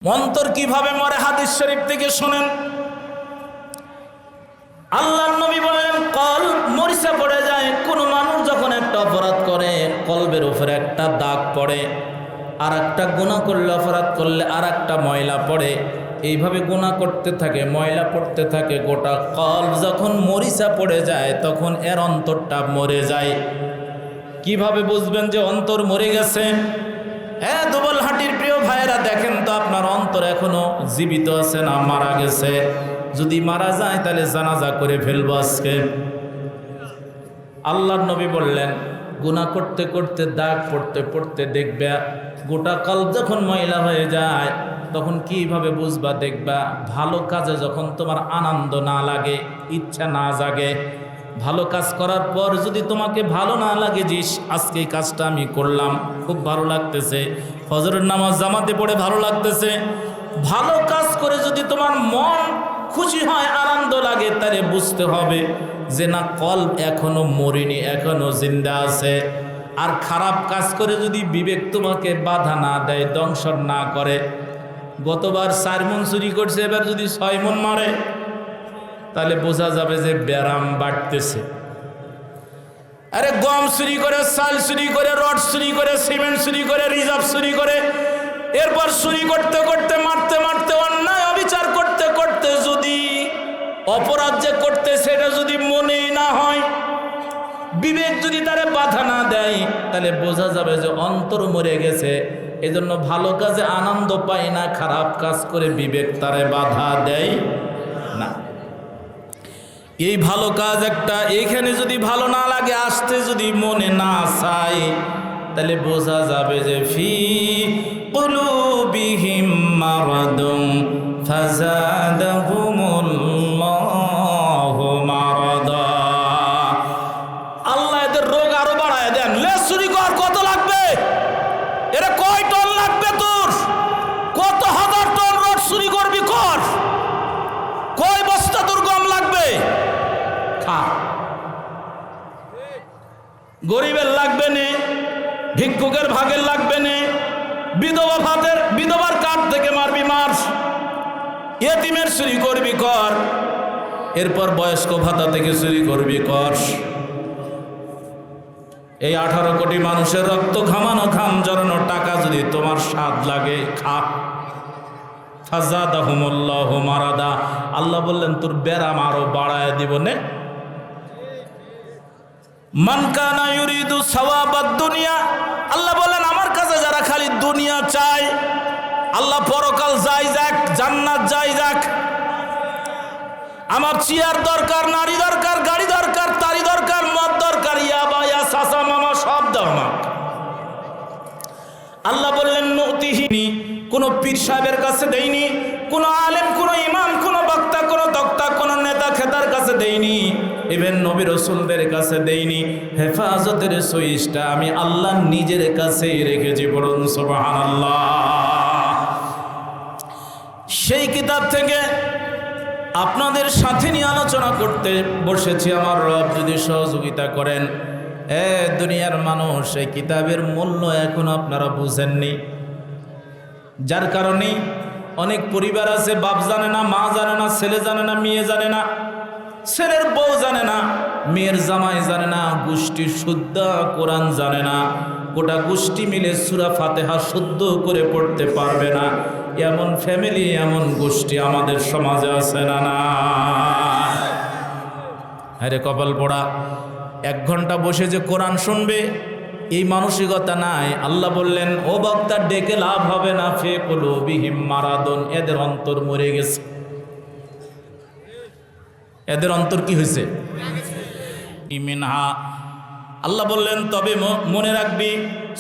অন্তর কিভাবে মরে হাদিস শরীফ থেকে শুনেন। আল্লাহর নবী বললেন কলব মরিচা পড়ে যায়। কোন মানুষ যখন একটা অপরাধ করে কলবের উপরে একটা দাগ পড়ে, আর একটা গুনাহ করলে অপরাধ করলে আর একটা ময়লা পড়ে, এইভাবে গুনাহ করতে থাকে, ময়লা পড়তে থাকে। গোটা কলব যখন মরিচা পড়ে যায় তখন এর অন্তরটা মরে যায়। কিভাবে বুঝবেন যে অন্তর মরে গেছে? দুবল হাটির প্রিয় ভাইয়েরা, দেখেন তো আপনার অন্তর এখনো জীবিত আছে না মারা গেছে? যদি মারা যায় তাহলে জানাজা করে ফেলবো আজকে। আল্লাহর নবী বললেন গুনাহ করতে করতে দাগ পড়তে পড়তে দেখবে গোটা কলব যখন ময়লা হয়ে যায় তখন কিভাবে বুঝবা? দেখবা ভালো কাজে যখন তোমার আনন্দ না লাগে, ইচ্ছা না জাগে, ভালো কাজ করার পর যদি তোমাকে ভালো না লাগে যে আজকে এই কাজটা আমি করলাম খুব ভালো লাগতেছে, ফজরের নামাজ জামাতে পড়ে ভালো লাগতেছে, ভালো কাজ করে যদি তোমার মন খুশি হয়, আনন্দ লাগে, তাহলে বুঝতে হবে যে না, কলব এখনো মরিনি, এখনো জিন্দা আছে। আর খারাপ কাজ করে যদি বিবেক তোমাকে বাধা না দেয়, দংশন না করে, গতবার 4 মণ চুরি করছে, এবার যদি 6 মণ মারে, তাহলে বোঝা যাবে যে ব্যারাম বাড়তেছে। আরে গম চুরি করে, চাল চুরি করে, রড চুরি করে, সিমেন্ট চুরি করে, রিজার্ভ চুরি করে, এরপর চুরি করতে করতে, মারতে মারতে, অন্যায় অবিচার করতে করতে যদি অপরাধ যে করতে সেটা যদি মনেই না হয়, বিবেক যদি তারে বাধা না দেয়, তাহলে বোঝা যাবে যে অন্তর মরে গেছে। এজন্য ভালো কাজে আনন্দ পায় না, খারাপ কাজ করে বিবেক তারে বাধা দেয় না। এই ভালো কাজ একটা, এইখানে যদি ভালো না লাগে, আসতে যদি মনে না চায়, তাহলে বোঝা যাবে যে ফি কুলুবিহিম মারাদুন ফাযাদাহুমুল্লাহু মারাদা। আল্লাহ এদের রোগ আরো বাড়ায় দেন। লে চুরি কর, কত লাগবে? এরা কয় টন লাগবে তোর? কত হাজার টন রড চুরি করবি কর। কয় বস্তা তোর গম লাগবে? খা। গরিবের লাগবে নে, ভিক্ষুকের ভাগের লাগবে নে, বিধবার কাঠ থেকে মারবি মার, ইয়েতিমের চুরি করবি কর, এরপর বয়স্ক ভাতা থেকে চুরি করবি কর। এই 18 কোটি মানুষের রক্ত ঘামানো, ঘাম জড়ানো টাকা যদি তোমার স্বাদ লাগে, খা। ফাযাদাহুমুল্লাহু মারাদা। আল্লাহ বললেন তোর ব্যারাম আরো বাড়ায় দিব নে। মান কানা ইউরিদু সাওয়াবাদ দুনিয়া, আল্লাহ বললেন আমার কাছে যারা খালি দুনিয়া চায়, আল্লাহ পরকাল যাই যাক, জান্নাত যাই যাক, আমার চেয়ার দরকার, নারী দরকার, গাড়ি দরকার, তারি দরকার, মদ দরকার, ইয়াবা, ইয়া চাচা মামা সব দাও আমাক। আল্লাহ বললেন নতিহিনী, কোন পীর সাহেবের কাছে দেইনি, কোন আলেম, কোন ইমাম, কোন বক্তা, কোন দক্তা, কোন নেতা খেতার কাছে দেইনি, ইভেন নবী রাসূলদের কাছে দেইনি। হেফাজতের সুইচটা আমি আল্লাহ নিজের কাছেই রেখেছি। বলুন সুবহানাল্লাহ। সেই কিতাব থেকে আপনাদের সাথে নিয়ে আলোচনা করতে বসেছি। আমার রব যদি সহযোগিতা করেন। দুনিয়ার মানুষ এই কিতাবের মূল্য এখন আপনারা বুঝেননি, যার কারণে অনেক পরিবার আছে বাপ জানে না, মা জানে না, ছেলে জানে না, মেয়ে জানে না, ছেলের বউ জানে না, মেয়ের জামাই জানে না, গোষ্ঠী শুদ্ধ কোরআন জানে না, গোটা গোষ্ঠী মিলে সূরা ফাতিহা শুদ্ধ করে পড়তে পারবে না। এমন ফ্যামিলি, এমন গোষ্ঠী আমাদের সমাজে আছে না? না, আরে কপাল পোড়া। 1 ঘন্টা বসে যে কোরআন শুনবে এই মানসিকতা নাই। আল্লাহ বললেন ও বক্তা, ডেকে লাভ হবে না। ফি কুলুবিহিম মারাদুন, এদের অন্তর মরে গেছে। এদের অন্তর কি হয়েছে? ইমিনহা। আল্লাহ বললেন তবে মনে রাখবি,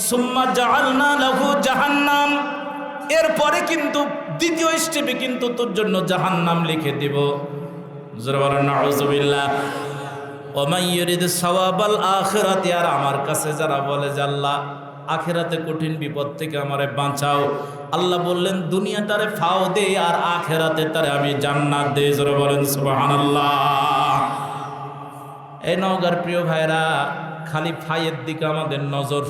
সুম্মা জাআলনা লাহু জাহান্নাম, এরপরে কিন্তু দ্বিতীয় স্টেপে কিন্তু তোর জন্য জাহান্নাম লিখে দিব। জোরে বলেন নাউযুবিল্লাহ। ওমান ইউরিদ সাওয়াবাল আখিরাতি, আর আমার কাছে যারা বলে যে আল্লাহ আখিরাতে কঠিন বিপদ থেকে আমারে বাঁচাও, আল্লাহ বললেন দুনিয়াটারে ফাও দে আর আখিরাতে তারে আমি জান্নাত দেই। জোরে বলেন সুবহানাল্লাহ। এই নওগাঁর প্রিয় ভাইরা, খালি ফাইয়ের দিকে আমাদের নজর,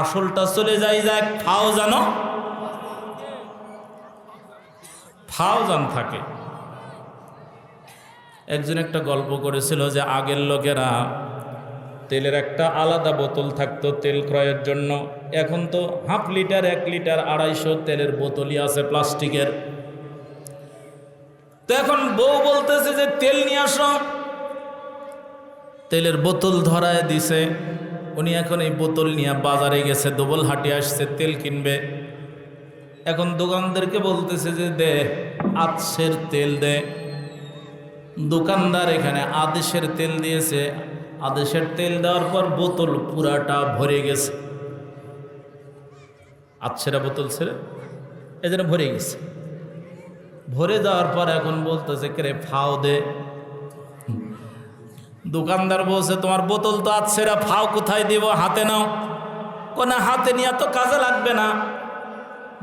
আসলটা চলে যাই যাক। ফাও জানো ফাওজান থাকে। একজন একটা গল্প করেছিল যে আগের লোকেরা তেলের একটা আলাদা বোতল থাকতো তেল ক্রয়ের জন্য, এখন তো হাফ লিটার 1 লিটার 250 তেলের বোতলই আছে প্লাস্টিকের। তো এখন বউ বলতেছে যে তেল নিয়ে আসো, তেলের বোতল ধরায় দিছে। উনি এখন এই বোতল নিয়ে বাজারে গেছে, দোবলহাটি আসছে তেল কিনবে। এখন দোকানদারকে বলতেছে যে দে আদেশের তেল দে। দোকানদার এখানে আদেশের তেল দিয়েছে। আদেশের তেল দেওয়ার পর বোতল পুরাটা ভরে গেছে, আচ্ছেরা বোতল ছেড়ে এজন্য ভরে গেছে। ভরে যাওয়ার পর এখন বলতেছে কে ফাও দে। দোকানদার বলছে তোমার বোতল তো আচ্ছেরা, ফাও কোথায় দিব, হাতে নাও। কোনা হাতে নিয়ে তো কাজে লাগবে না।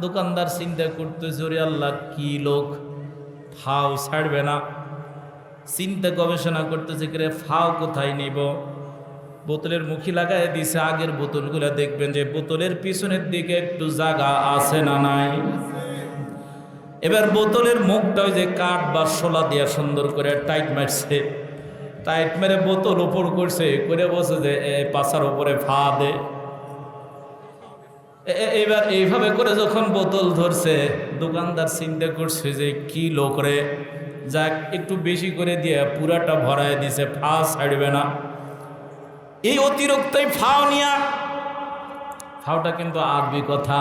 দোকানদার চিন্তা করতেছে ওরে আল্লাহ কি লোক, ফাও ছাড়বে না। চিন্তা গবেষণা করতেছে কে ফাও কোথায় নিব। বোতলের মুখী লাগায় দিছে। আগের বোতলগুলো দেখবেন যে বোতলের পিছনের দিকে একটু জায়গা আছে না নাই। এবার বোতলের মুখটা ওই যে কাঠ বা শোলা দিয়ে সুন্দর করে টাইট মারছে। টাইট মেরে বোতল উপর করছে, করে বসে যে পাশার উপরে ফা দে। এবার এইভাবে করে যখন বোতল ধরছে, দোকানদার চিন্তা করছে যে কি লোক রে, যাক একটু বেশি করে দিয়ে পুরাটা ভরায় দিছে, ফা ছাড়বে না। এই অতিরিক্তই ফাও নিয়া, ফাওটা কিন্তু আরবি কথা।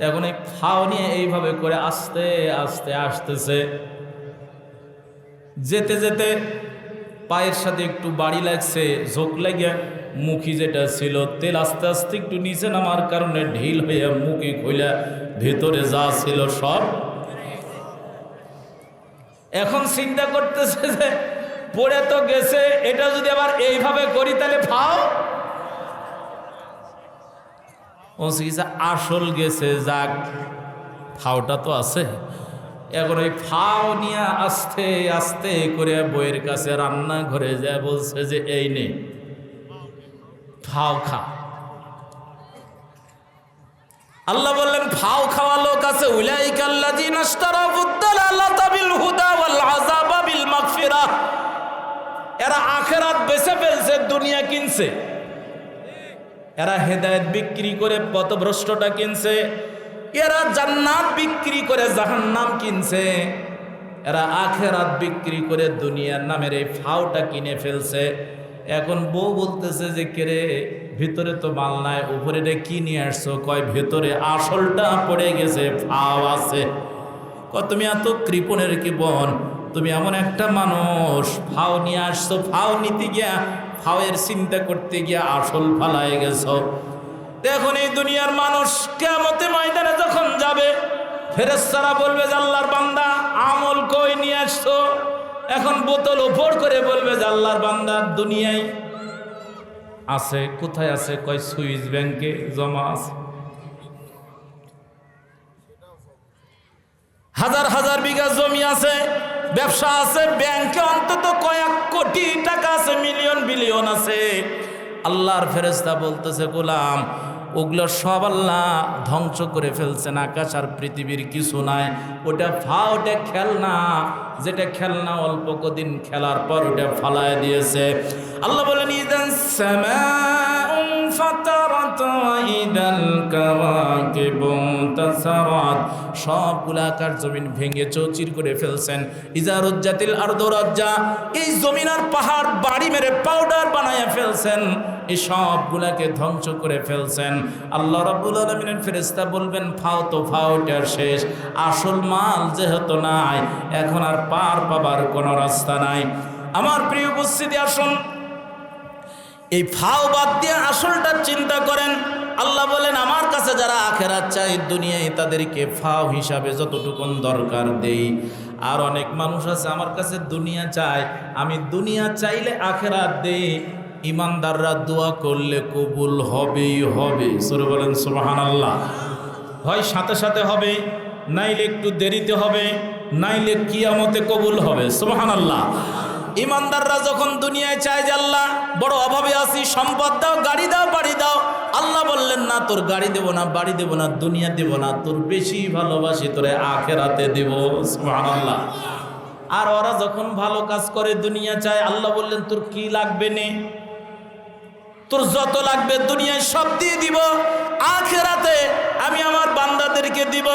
এখন এই ফাও নিয়ে এইভাবে করে আস্তে আস্তে আসতেছে। যেতে যেতে পায়ের সাথে একটু বাড়ি লাগছে, ঝোঁক লাগিয়া মুখী যেটা ছিল তেল আস্তে আস্তে একটু নিচে নামার কারণে ঢিল হইয়া মুখী খুইলা ভেতরে যা ছিল সব। এখন চিন্তা করতেছে যে পড়ে তো গেছে, এটা যদি আবার এইভাবে করি তাহলে ফাও। ও আসল গেছে, যাক ফাওটা তো আছে। এখন ওই ফাও নিয়ে আস্তে আস্তে করে বইয়ের কাছে রান্না ঘরে যায়, বলছে যে এই নে ফাও খা। আল্লাহ বললেন ফাও খাওয়া লোক আছে, উলাইকাল্লাযীনা ইশতারাবুদ দালালাতা বিল হুদা ওয়াল আযাবা বিল মাগফিরাহ। এরা আখিরাত বেচে ফেলছে, দুনিয়া কিনছে। এরা হেদায়েত বিক্রি করে পথভ্রষ্টতা কিনছে। এরা জান্নাত বিক্রি করে জাহান্নাম কিনছে। এরা আখিরাত বিক্রি করে দুনিয়ার নামের এই ফাওটা কিনে ফেলছে। এখন বউ বলতেছে যে কেরে ভিতরে তো মাল নাই, উপরে রে কি নিয়ে আসছো? কয় ভেতরে আসলটা পড়ে গেছে, ফাও আছে। কয় তুমি এত কৃপণের কি বোন, তুমি এমন একটা মানুষ, ফাও নিয়ে আসছো, ফাও নিতে গিয়া ফাওয়ের চিন্তা করতে গিয়া আসল ফালায় গেছো। দেখুন এই দুনিয়ার মানুষ কিয়ামতে ময়দানে যখন যাবে, ফেরেশতারা বলবে যে আল্লাহর বান্দা আমল কই নিয়ে আসছো? এখন বোতল উপর করে বলবে যে আল্লাহর বান্দা দুনিয়ায় আছে। কোথায় আছে? কয় সুইস ব্যাংকে জমা আছে। হাজার হাজার বিঘা জমি আছে, ব্যবসা আছে, ব্যাংকে অন্তত কয়েক কোটি টাকা আছে, মিলিয়ন বিলিয়ন আছে। আল্লাহর ফেরেশতা বলতেছে গোলাম ওগুলো সব আল্লাহ ধ্বংস করে ফেলছেন, আকাশ আর পৃথিবীর কিছু নাই। ওটা ওটা খেলনা, যেটা খেলনা অল্প কদিন খেলার পর ওটা ফালায় দিয়েছে। আল্লাহ বলেন ইদান সামাউন ফাতারাত ওয়া ইদাল কাওয়াকিবু তাসারাত। সবগুলা আকাশ জমিন ভেঙে চৌচির করে ফেলছেন। ইজা রুজ্জাতিল আরদু রাজ্জা, এই জমিন আর পাহাড় বাড়ি মেরে পাউডার বানায়া ফেলছেন। এই সবগুলাকে ধ্বংস করে ফেলছেন। আল্লাহ রাব্বুল আলামিনের ফেরেশতা বলবেন ফাও তো ফাওটার শেষ, আসল মাল যেহেতু নাই, এখন আর পার পাবার কোনো রাস্তা নাই। আমার প্রিয় উপস্থিতি, আসুন এই ফাও বাদ দিয়ে আসলটা চিন্তা করেন। আল্লাহ বলেন আমার কাছে যারা আখিরাত চায় দুনিয়ায় তাদেরকে ফাও হিসাবে যতটুকুন দরকার দেই। আর অনেক মানুষ আছে আমার কাছে দুনিয়া চায়, আমি দুনিয়া চাইলে আখিরাত দেই। ইমানদাররা দোয়া করলে কবুল হবেই হবে। সূরা বলেন সুবহানাল্লাহ। হয় সাথে সাথে হবে, নাইলে একটু দেরিতে হবে, নাইলে কিয়ামতে কবুল হবে। সুবহানাল্লাহ। ইমানদাররা যখন দুনিয়ায় চায় যে আল্লাহ বড় অভাবে আছি, সম্পদ দাও, গাড়ি দাও, বাড়ি দাও, আল্লাহ বললেন না, তোর গাড়ি দেব না, বাড়ি দেব না, দুনিয়া দেব না, তোর বেশি ভালোবাসি তোরে আখিরাতে দেব। সুবহানাল্লাহ। আর ওরা যখন ভালো কাজ করে দুনিয়া চায়, আল্লাহ বললেন তোর কি লাগবে নে, তোর যত লাগবে দুনিয়ায় সব দিয়ে দিব, আখিরাতে আমি আমার বান্দাদেরকে দিব।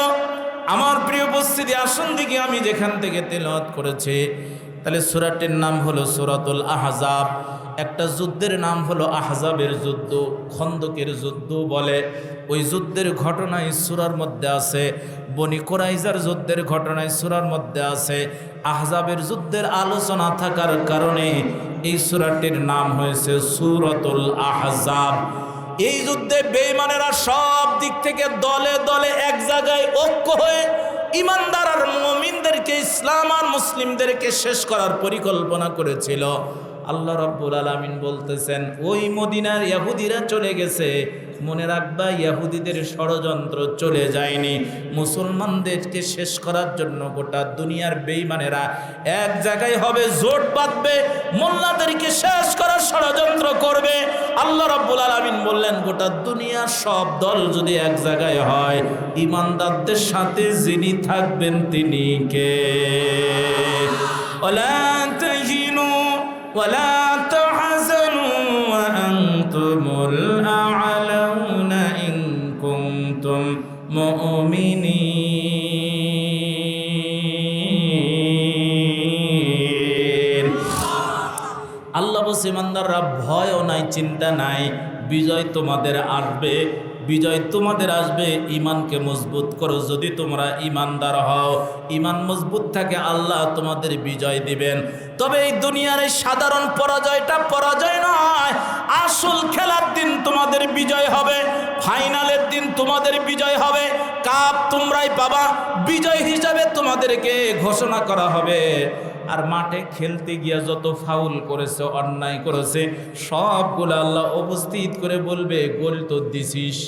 আমার প্রিয় উপস্থিতি, আসুন দিকে আমি যেখান থেকে তেলাওয়াত করেছি, তাহলে সূরাটির নাম হলো সূরাতুল আহজাব। একটা যুদ্ধের নাম হলো আহজাবের যুদ্ধ, খন্দকের যুদ্ধ বলে। ওই যুদ্ধের ঘটনায় সূরার মধ্যে আছে, বনি কুরাইজার যুদ্ধের ঘটনায় সূরার মধ্যে আছে। আহজাবের যুদ্ধের আলোচনা থাকার কারণে এই সূরাটির নাম হয়েছে সূরাতুল আহজাব। এই যুদ্ধে বেঈমানেরা সব দিক থেকে দলে দলে এক জায়গায় ঐক্য হয়ে ইমানদার আর মুমিনদেরকে, ইসলাম আর মুসলিমদেরকে শেষ করার পরিকল্পনা করেছিল। আল্লাহ রাব্বুল আলামিন বলতেছেন, ওই মদিনার ইহুদিরা চলে গেছে, মনে রাখবা ইহুদিদের ষড়যন্ত্র চলে যায়নি। মুসলমানদেরকে শেষ করার জন্য গোটা দুনিয়ার বেঈমানেরা এক জায়গায় হবে, জোট বাঁধবে, মোল্লাদেরকে শেষ করার ষড়যন্ত্র করবে। আল্লাহ রাব্বুল আলামিন বললেন, গোটা দুনিয়ার সব দল যদি এক জায়গায় হয়, ঈমানদারদের সাথে যিনি থাকবেন তিনি কে? ওয়ালা তাহিনু ওয়ালা তাহজানু ওয়া আনতুমুল আ'লাউনা ইন কুনতুম মুমিনিন। আল্লাহ বলছে, ইমানদাররা ভয়ও নাই, চিন্তা নাই, বিজয় তোমাদের আসবে, বিজয় তোমাদের আসবে। ইমানকে মজবুত করো, যদি তোমরা ইমানদার হও, ইমান মজবুত থাকে, আল্লাহ তোমাদের বিজয় দিবেন। তবে এই দুনিয়ার এই সাধারণ পরাজয়টা পরাজয় নয়, আসল খেলার দিন তোমাদের বিজয় হবে, ফাইনালের দিন তোমাদের বিজয় হবে, কাপ তোমরাই পাবা, বিজয় হিসাবে তোমাদেরকে ঘোষণা করা হবে। আর মাঠে খেলতে গিয়া যত ফাউল করেছে, অন্যায় করেছে, সবগুলো আল্লাহ উপস্থিত করে বলবে, গোল তো দিছিস,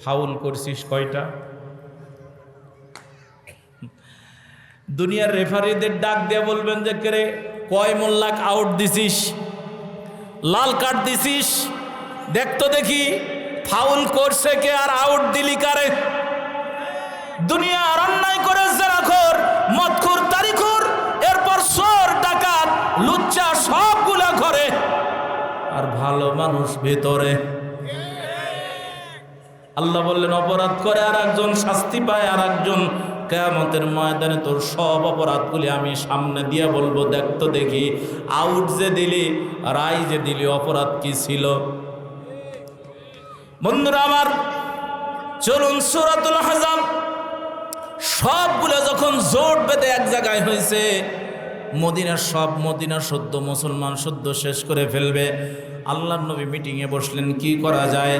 ফাউল করছিস কয়টা? দুনিয়ার রেফারিদের ডাক দিয়ে বলবেন যে, কে রে, কয় মোল্লাক আউট দিছিস, লাল কার্ড দিছিস, দেখতো দেখি ফাউল করছে কে আর আউট দিলি কারে? দুনিয়ার অন্যায় করে জেরাখোর, মদখোর, তারিখোর, এরপর চোর, ডাকাত, লুচ্চা, সবগুলা ঘরে, আর ভালো মানুষ ভেতরে। আল্লাহ বললেন, অপরাধ করে আর একজন শাস্তি পায়, আর একজন কিয়ামতের ময়দানে তোর সব অপরাধগুলি আমি সামনে দিয়ে বলবো, দেখতো দেখি আউট যে দিলি, রায় যে দিলি, অপরাধ কি ছিল? বন্ধুরা আমার, চলুন সূরাতুল আহজাব সবগুলো যখন জোট বেঁধে এক জায়গায় হয়েছে, মদিনার সদ্য মুসলমান সদ্য শেষ করে ফেলবে। আল্লাহর নবী মিটিংয়ে বসলেন, কি করা যায়?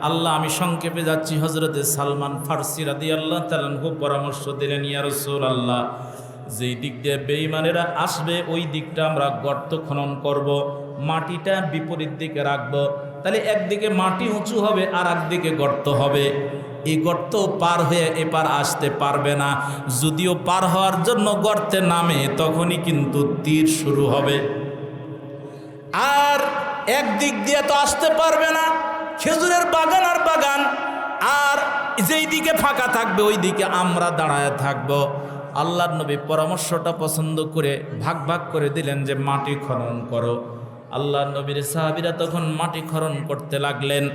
আল্লাহ, আমি সংক্ষেপে যাচ্ছি, হযরতে সালমান ফারসি রাদিয়াল্লাহু তাআলা আনহু পরামর্শ দিলেন, ইয়া রাসূলুল্লাহ, যেই দিক দিয়ে বেঈমানেরা আসবে ওই দিকটা আমরা গর্ত খনন করব, মাটিটা বিপরীত দিকে রাখবো, তাহলে একদিকে মাটি উঁচু হবে আর একদিকে গর্ত হবে। এই গর্ত পার হয়ে এপার আসতে পারবে না, যদিও পার হওয়ার জন্য গর্তে নামে তখনই কিন্তু তীর শুরু হবে। আর একদিক দিয়ে তো আসতে পারবে না, খেজুরের বাগান আর বাগান, আর যেই দিকে ফাঁকা থাকবে ওই দিকে আমরা দাঁড়ায় থাকবো। আল্লাহর নবী পরামর্শটা পছন্দ করে ভাগ ভাগ করে দিলেন যে মাটি খনন করো। আল্লাহর নবীর সাহাবীরা তখন মাটি খনন করতে লাগলেন।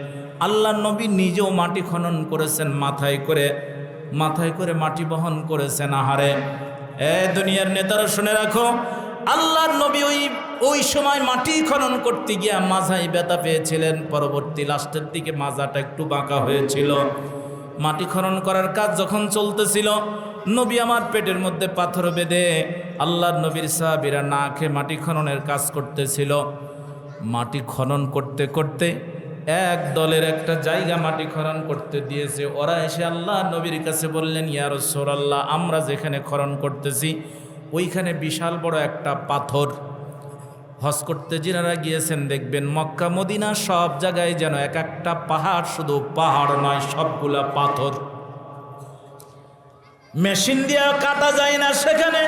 আল্লাহর নবী নিজেও মাটি খনন করেছেন, মাথায় করে মাটি বহন করেছেন। আহারে, দুনিয়ার নেতারা শুনে রাখো, আল্লাহর নবী ওই সময় মাটি খনন করতে গিয়ে মাজায় ব্যথা পেয়েছিলেন, পরবর্তী লাস্টের দিকে মাজাটা একটু বাঁকা হয়েছিল। মাটি খনন করার কাজ যখন চলতেছিল, নবী আমার পেটের মধ্যে পাথর বেঁধে আল্লাহর নবীর সাহাবীরা না খেয়ে মাটি খননের কাজ করতেছিল। মাটি খনন করতে করতে এক দলের একটা জায়গা মাটি খনন করতে দিয়েছে। ওরা এসে আল্লাহর নবীর কাছে বললেন, ইয়া রাসূলুল্লাহ, আমরা যেখানে খনন করতেছি ওইখানে বিশাল বড় একটা পাথর। হজ করতে যারা গিয়েছেন দেখবেন মক্কা মদিনা সব জায়গায় যেন এক একটা পাহাড়, শুধু পাহাড় নয়, সবগুলা পাথর, মেশিন দিয়ে কাটা যায় না সেখানে।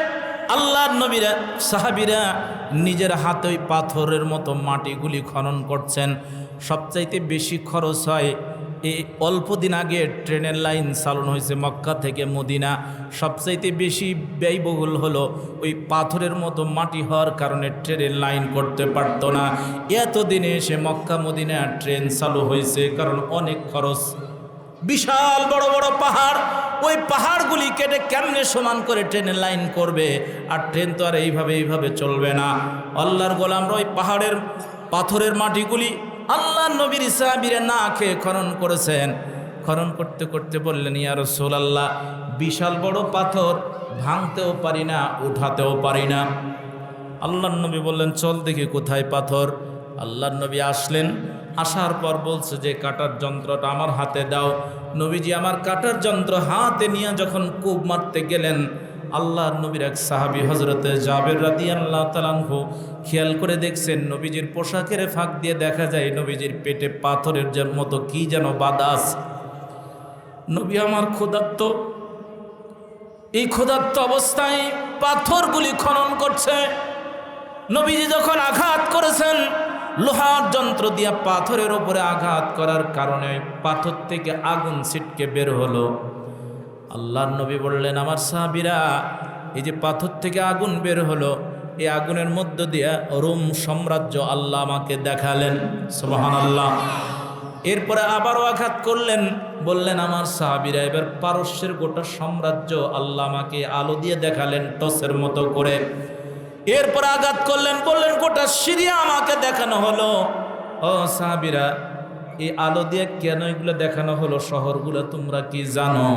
আল্লাহর নবীরা সাহাবীরা নিজের হাতে ওই পাথরের মতো মাটিগুলি খনন করছেন। সবচাইতে বেশি খরচ হয় এই অল্প দিন আগে ট্রেনের লাইন চালানো হয়েছে মক্কা থেকে মদিনা, সবচাইতে বেশি ব্যয়বহুল হলো ওই পাথরের মতো মাটি হওয়ার কারণে ট্রেনের লাইন করতে পারতো না। এতদিনে এসে মক্কা মদিনা ট্রেন চালু হয়েছে, কারণ অনেক খরচ। বিশাল বড় বড় পাহাড়, ওই পাহাড়গুলি কেটে কেমনে সমান করে ট্রেনের লাইন করবে? আর ট্রেন তো আর এইভাবে চলবে না। আল্লাহর গোলামরা ওই পাহাড়ের পাথরের মাটিগুলি আল্লাহর নবীর সাহাবীরা না খেয়ে খনন করেছেন। খনন করতে করতে বললেন, ইয়া রাসূলুল্লাহ, বিশাল বড় পাথর ভাঙতেও পারি না, উঠাতেও পারি না। আল্লাহর নবী বললেন, চল দেখি কোথায় পাথর। আল্লাহর নবী আসলেন, আসার পর বলছে যে কাটার যন্ত্রটা আমার হাতে দাও। নবীজি আমার কাটার যন্ত্র হাতে নিয়ে যখন কূপ মারতে গেলেন, আল্লাহর নবীর এক সাহাবী হযরতে জাবের রাদিয়াল্লাহু তাআলা আনহু খেয়াল করে দেখছেন নবীজির পোশাকের ফাঁক দিয়ে দেখা যায় নবীজির পেটে পাথরের মতো কি যেন বাঁধা আছে। নবী আমার ক্ষুধার্ত, এই ক্ষুধার্ত অবস্থায় পাথরগুলি খনন করছে। নবীজি যখন আঘাত করেছেন, লোহার যন্ত্র দিয়ে পাথরের উপরে আঘাত করার কারণে পাথর থেকে আগুন ছিটকে বের হলো। আল্লাহর নবী বললেন, আমার সাহাবীরা, এই যে পাথর থেকে আগুন বের হলো, এই আগুনের মধ্য দিয়ে রোম সাম্রাজ্য আল্লাহ আমাকে দেখালেন। সুবহানাল্লাহ। এরপরে আবারও আঘাত করলেন, বললেন, আমার সাহাবীরা, এবার পারস্যের গোটা সাম্রাজ্য আল্লাহ আমাকে আলো দিয়ে দেখালেন টসের মতো করে। এরপর আঘাত করলেন, বললেন, গোটা সিরিয়া আমাকে দেখানো হলো। ও সাহাবীরা, এই আলো দিয়ে কেন এগুলো দেখানো হলো, শহরগুলো তোমরা কি জানো?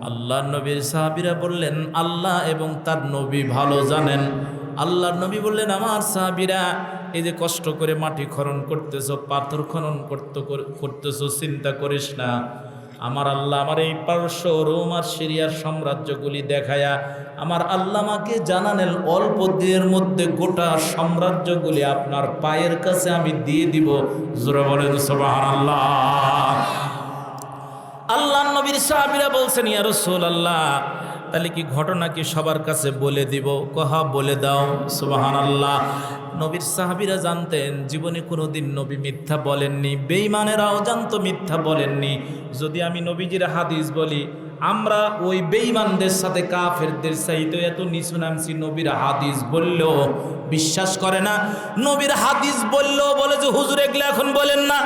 আল্লাহর নবীর সাহাবীরা বললেন, আল্লাহ এবং তার নবী ভালো জানেন। আল্লাহর নবী বললেন, আমার সাহাবীরা, এই যে কষ্ট করে মাটি খনন করতেছো, পাথর খনন করতেছো, চিন্তা করিস না। আমার আল্লাহ আমার এই পারস্য, রোম আর সিরিয়ার সাম্রাজ্যগুলি দেখায়া আমার আল্লাহ আমাকে জানালেন, অল্প দিনের মধ্যে গোটা সাম্রাজ্যগুলি আপনার পায়ের কাছে আমি দিয়ে দিব। জোরে বলেন সুবহানাল্লাহ। আল্লাহর নবীর সাহাবীরা বলছেন, ইয়া রাসূলুল্লাহ, তাহলে কি ঘটনা কি সবার কাছে বলে দিব? কহা বলে দাও। সুবহানাল্লাহ। নবীর সাহাবীরা জানতেন জীবনে কোনোদিন নবী মিথ্যা বলেননি, বেঈমানেরাও জানতো মিথ্যা বলেননি। যদি আমি নবীজির হাদিস বলি, আমরা ওই বেঈমানদের সাথে কাফেরদের চাইতে এত নিচু নামছি। নবীর হাদিস বললেও বিশ্বাস করে না। নবীর হাদিস বললেও বলে যে হুজুর এগুলো এখন বলেন না।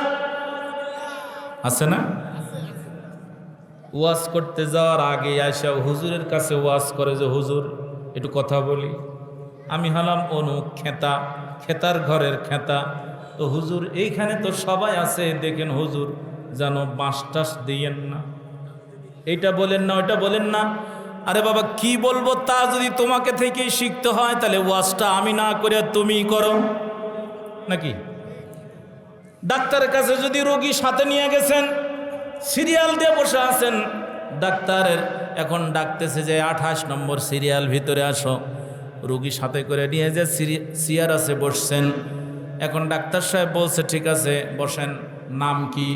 আছে না? ওয়াজ করতে যাওয়ার আগে আসা হুজুরের কাছে ওয়াজ করে যে হুজুর একটু কথা বলি। আমি হলাম অনু খেতা, খেতার ঘরের খেতা। তো হুজুর এইখানে তো সবাই আছে, দেখেন হুজুর যেন বাঁশ টাস দিয়েন না, এইটা বলেন না, ওইটা বলেন না। আরে বাবা, কি বলবো তা যদি তোমাকে থেকেই শিখতে হয়, তাহলে ওয়াজটা আমি না করে তুমি করো নাকি? ডাক্তারের কাছে যদি রোগী সাথে নিয়ে গেছেন, সিরিয়াল দিয়ে বসে আছেন, ডাক্তারের এখন ডাকতেছে যে 28 নম্বর সিরিয়াল, ভিতরে আসো। রুগী সাথে করে নিয়ে যে চেয়ার আছে বসছেন। এখন ডাক্তার সাহেব বলছে, ঠিক আছে বসেন, নাম কি?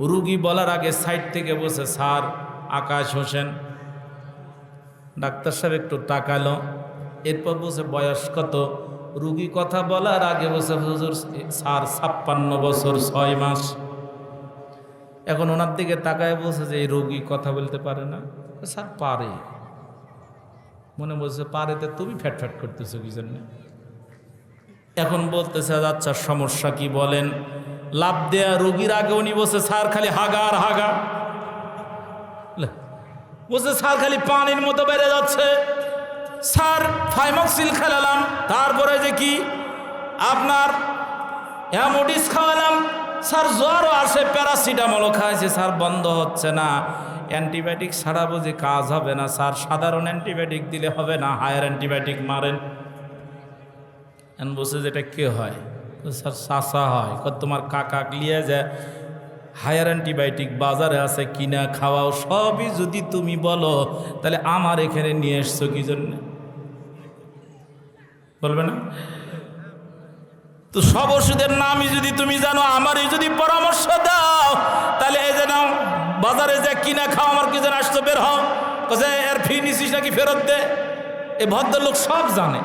রুগী বলার আগে সাইড থেকে বসে, স্যার আকাশ হোসেন। ডাক্তার সাহেব একটু তাকালো, এরপর বসে, বয়স কত? রুগী কথা বলার আগে বসে, হুজুর স্যার 56 বছর 6 মাস। এখন ওনার দিকে তাকায় বলছে যে এই রোগী কথা বলতে পারে না। স্যার পারে। মনে বলছে, পারেতে তুমি ফ্যাট ফ্যাট করতেছো কি জন্য? এখন বলতেছে, আচ্ছা সমস্যা কি বলেন। লাভ দেয়া রোগীর আগে উনি বলছে, স্যার খালি হাগা আর হাগা। বলছে, স্যার খালি পানির মতো বেড়ে যাচ্ছে। স্যার ফাইমক্সিল খেলালাম, তারপরে যে কি আপনার অ্যামোডিস খাওয়ালাম। স্যার জ্বরও আসে, প্যারাসিটামলও খাইছে, স্যার বন্ধ হচ্ছে না। অ্যান্টিবায়োটিক ছাড়া বুঝি কাজ হবে না স্যার? সাধারণ অ্যান্টিবায়োটিক দিলে হবে না, হায়ার অ্যান্টিবায়োটিক মারেন। বলছে যেটা কে হয়? স্যার চাষা হয়। তোমার কাকা লিয়ে যায়, হায়ার অ্যান্টিবায়োটিক বাজারে আছে, কিনা খাওয়াও। সবই যদি তুমি বলো, তাহলে আমার এখানে নিয়ে এসছো কি জন্য? বলবে না? তো সব ওষুধের নামই যদি তুমি জানো, আমারই যদি পরামর্শ দাও, তাহলে এই যে নাও বাজারে যে কিনা খাও, আমার কি যেন আসতো, বের হও। এর ফি নিছিস নাকি ফেরত দে। এই ভদ্রলোক সব জানে।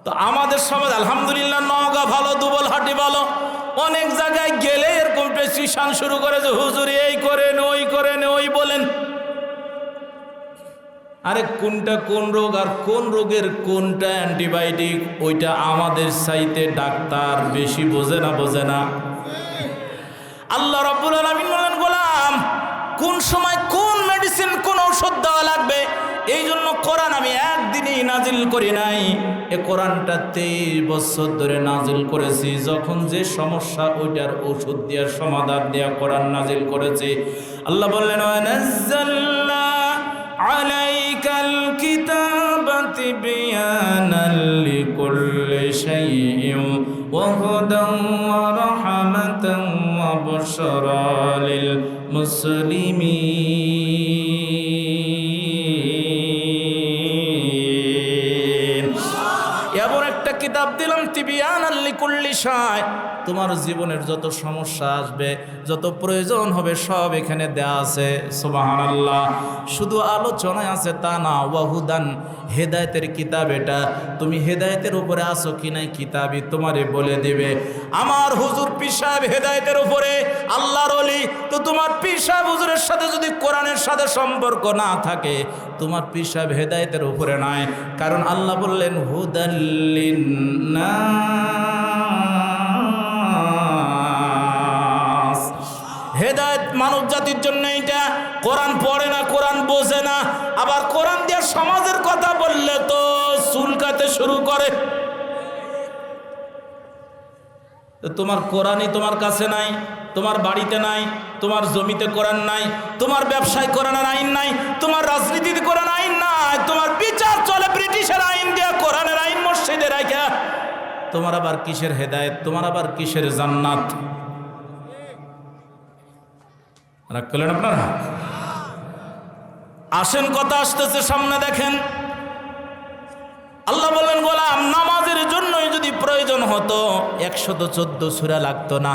তো আমাদের সমাজ আলহামদুলিল্লাহ, নওগাঁ ভালো, দুবলহাটি ভালো, অনেক জায়গায় গেলে এরকম প্রেসক্রিপশন শুরু করে যে হুজুর এই করেন, ওই করেন, ওই বলেন। আরে কোনটা কোন রোগ আর কোন রোগের কোনটা অ্যান্টিবায়োটিক, ওইটা আমাদের চাইতে ডাক্তার বেশি বোঝে না। আল্লাহ রাব্বুল আলামিন বলেন, গোলাম কোন সময় কোন মেডিসিন, কোন ঔষধ দেওয়া লাগবে, এই জন্য কোরআন আমি একদিনই নাজিল করি নাই। এ কোরআনটা 23 বছর ধরে নাজিল করেছি। যখন যে সমস্যা, ওইটার ঔষধ দেওয়ার সমাধান দেওয়া কোরআন নাজিল করেছি। আল্লাহ বললেন, ওয়ানাজ্জালনা আলাইকাল কিতাবা তিবয়ানাল লিকুল্লি শাইইন ওয়া হুদান ওয়া রাহমাতান ওয়া বুশরা লিল মুসলিমিন। এমন একটা কিতাব দিলাম, তিবয়ানাল লিকুল্লি শাই, তোমার জীবনের যত সমস্যা আসবে, যত প্রয়োজন হবে, সব এখানে দেয়া আছে। সুবহানাল্লাহ। শুধু আলোচনায় আছে তা না, ওয়াহুদান, হেদায়েতের কিতাব এটা। তুমি হেদায়েতের উপরে আছো কি নাই, কিতাবই তোমারে বলে দিবে। আমার হুজুর পীর সাহেব হেদায়েতের উপরে, আল্লাহর ওলি, তো তোমার পীর সাহেব হুজুরের সাথে যদি কোরআনের সাথে সম্পর্ক না থাকে, তোমার পীর সাহেব হেদায়েতের উপরে নাই। কারণ আল্লাহ বললেন, হুদাল্লিন্নাস, হেদায়েত মানব জাতির জন্য। এটা কোরআন পড়ে না, কোরআন বোঝে না, আবার কোরআন দিয়ে সমাজের কথা বললে তো চুলকাতে শুরু করে। তোমার কোরআনই তোমার কাছে নাই, তোমার বাড়িতে নাই, তোমার জমিতে কোরআন নাই, তোমার ব্যবসায় কোরআনের আইন নাই, তোমার রাজনীতিতে কোরআন আইন নাই, তোমার বিচার চলে ব্রিটিশের আইন দিয়ে, কোরআনের আইন মসজিদে রাখা। তোমার আবার কিসের হেদায়েত, তোমার আবার কিসের জান্নাত? রাগ করলেন আপনারা? আসেন, কথা আসতেছে সামনে, দেখেন। আল্লাহ বললেন, গোলাম নামাজের জন্যই যদি প্রয়োজন হতো 114 সূরা লাগতো না।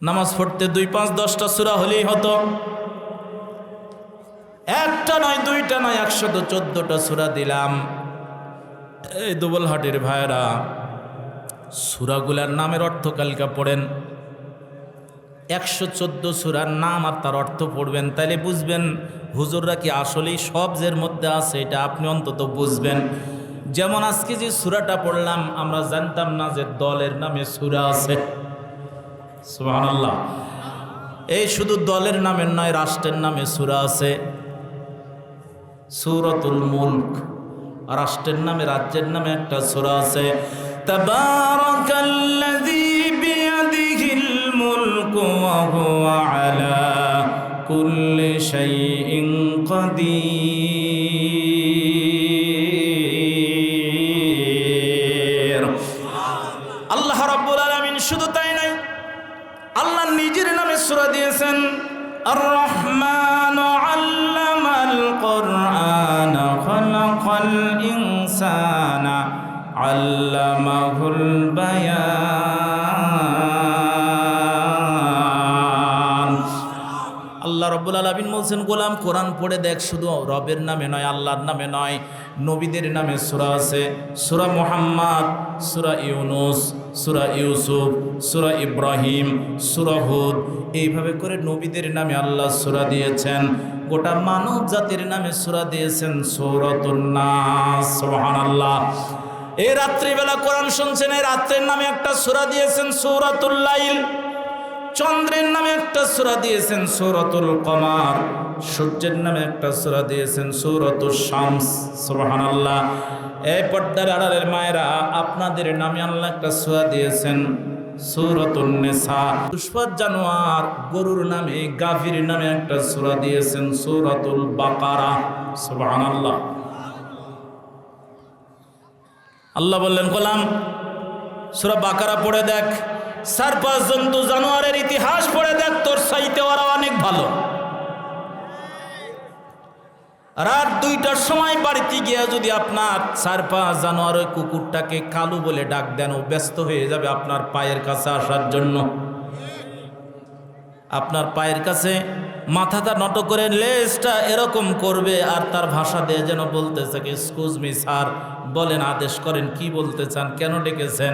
নামাজ পড়তে 2, 5, 10টা সূরা হলেই হতো। একটা নয়, দুইটা নয়, 114টা সূরা দিলাম। এই দুবলহাটির ভাইরা, সূরাগুলার নামের অর্থ কালকা পড়েন। 114 সূরার নাম আর তার অর্থ পড়বেন, তাইলে বুঝবেন হুজুররা কি আসলেই সব যের মধ্যে আছে, এটা আপনি অন্তত বুঝবেন। যেমন আজকে যে সূরাটা পড়লাম, আমরা জানতাম না যে দলের নামে সূরা আছে। সুবহানাল্লাহ। এই শুধু দলের নামের নয়, রাষ্ট্রের নামে সূরা আছে। সূরাতুল মুলক, রাষ্ট্রের নামে, রাজ্যের নামে একটা সূরা আছে। তাবারাকাল্লাযী বিয়াদিহিল মুলকু ওয়া হুয়া আলা কুল্লি শাইইন কাদির। আল্লাহ রাব্বুল আলামিন শুধু তাই নাই, আল্লাহ নিজের নামে সূরা দিয়েছেন। আর রহমান আল্লামাল কুরআন খালাকাল ইনসানা আল্লামাহুল বায়ান। আল্লাহ রাব্বুল আলামিন বলছেন, গোলাম কোরআন পড়ে দেখ, শুধু রবের নামে নয়, আল্লাহর নামে নয়, নবীদের নামে সূরা আছে। সূরা মুহাম্মদ, সূরা ইউনুস, সূরা ইউসুফ, সূরা ইব্রাহিম, সূরা হুদ, এইভাবে করে নবীদের নামে আল্লাহ সূরা দিয়েছেন। গোটা মানব জাতির নামে সূরা দিয়েছেন সূরাতুন নাস। সুবহানাল্লাহ। এই রাত্রিবেলা কোরআন শুনছেন, এই রাত্রের নামে একটা সূরা দিয়েছেন সূরাতুল লাইল। চন্দ্রের নামে একটা সূরা দিয়েছেন সূরাতুল কমার। সূর্যের নামে একটা সূরা দিয়েছেন সূরাতুশ শামস। সুবহানাল্লাহ। এই পর্দার আড়ালের মায়েরা, আপনাদের নামে আল্লাহ একটা সূরা দিয়েছেন সূরাতুন নিসা। পুষ্পার জানোয়ার, গরুর নামে, গাভীর নামে একটা সূরা দিয়েছেন সূরাতুল বাকারা। সুবহানাল্লাহ। আল্লাহ বললেন, গোলাম সূরা বাকারা পড়ে দেখ, 4-5 জন্তু জানোয়ারের ইতিহাস পড়ে দেখ, তোর চাইতে ওরা অনেক ভালো। রাত 2টার সময় বাড়িতে গিয়া যদি আপনার 4-5 জানোয়ার ওই কুকুরটাকে কালু বলে ডাক দেন, ও ব্যস্ত হয়ে যাবে আপনার পায়ের কাছে আসার জন্য। আপনার পায়ের কাছে মাথাটা নত করে লেজটা এরকম করবে, আর তার ভাষা দিয়ে যেন বলতেছে কি এক্সকিউজ মি স্যার, বলেন আদেশ করেন, কি বলতে চান, কেন ডেকেছেন?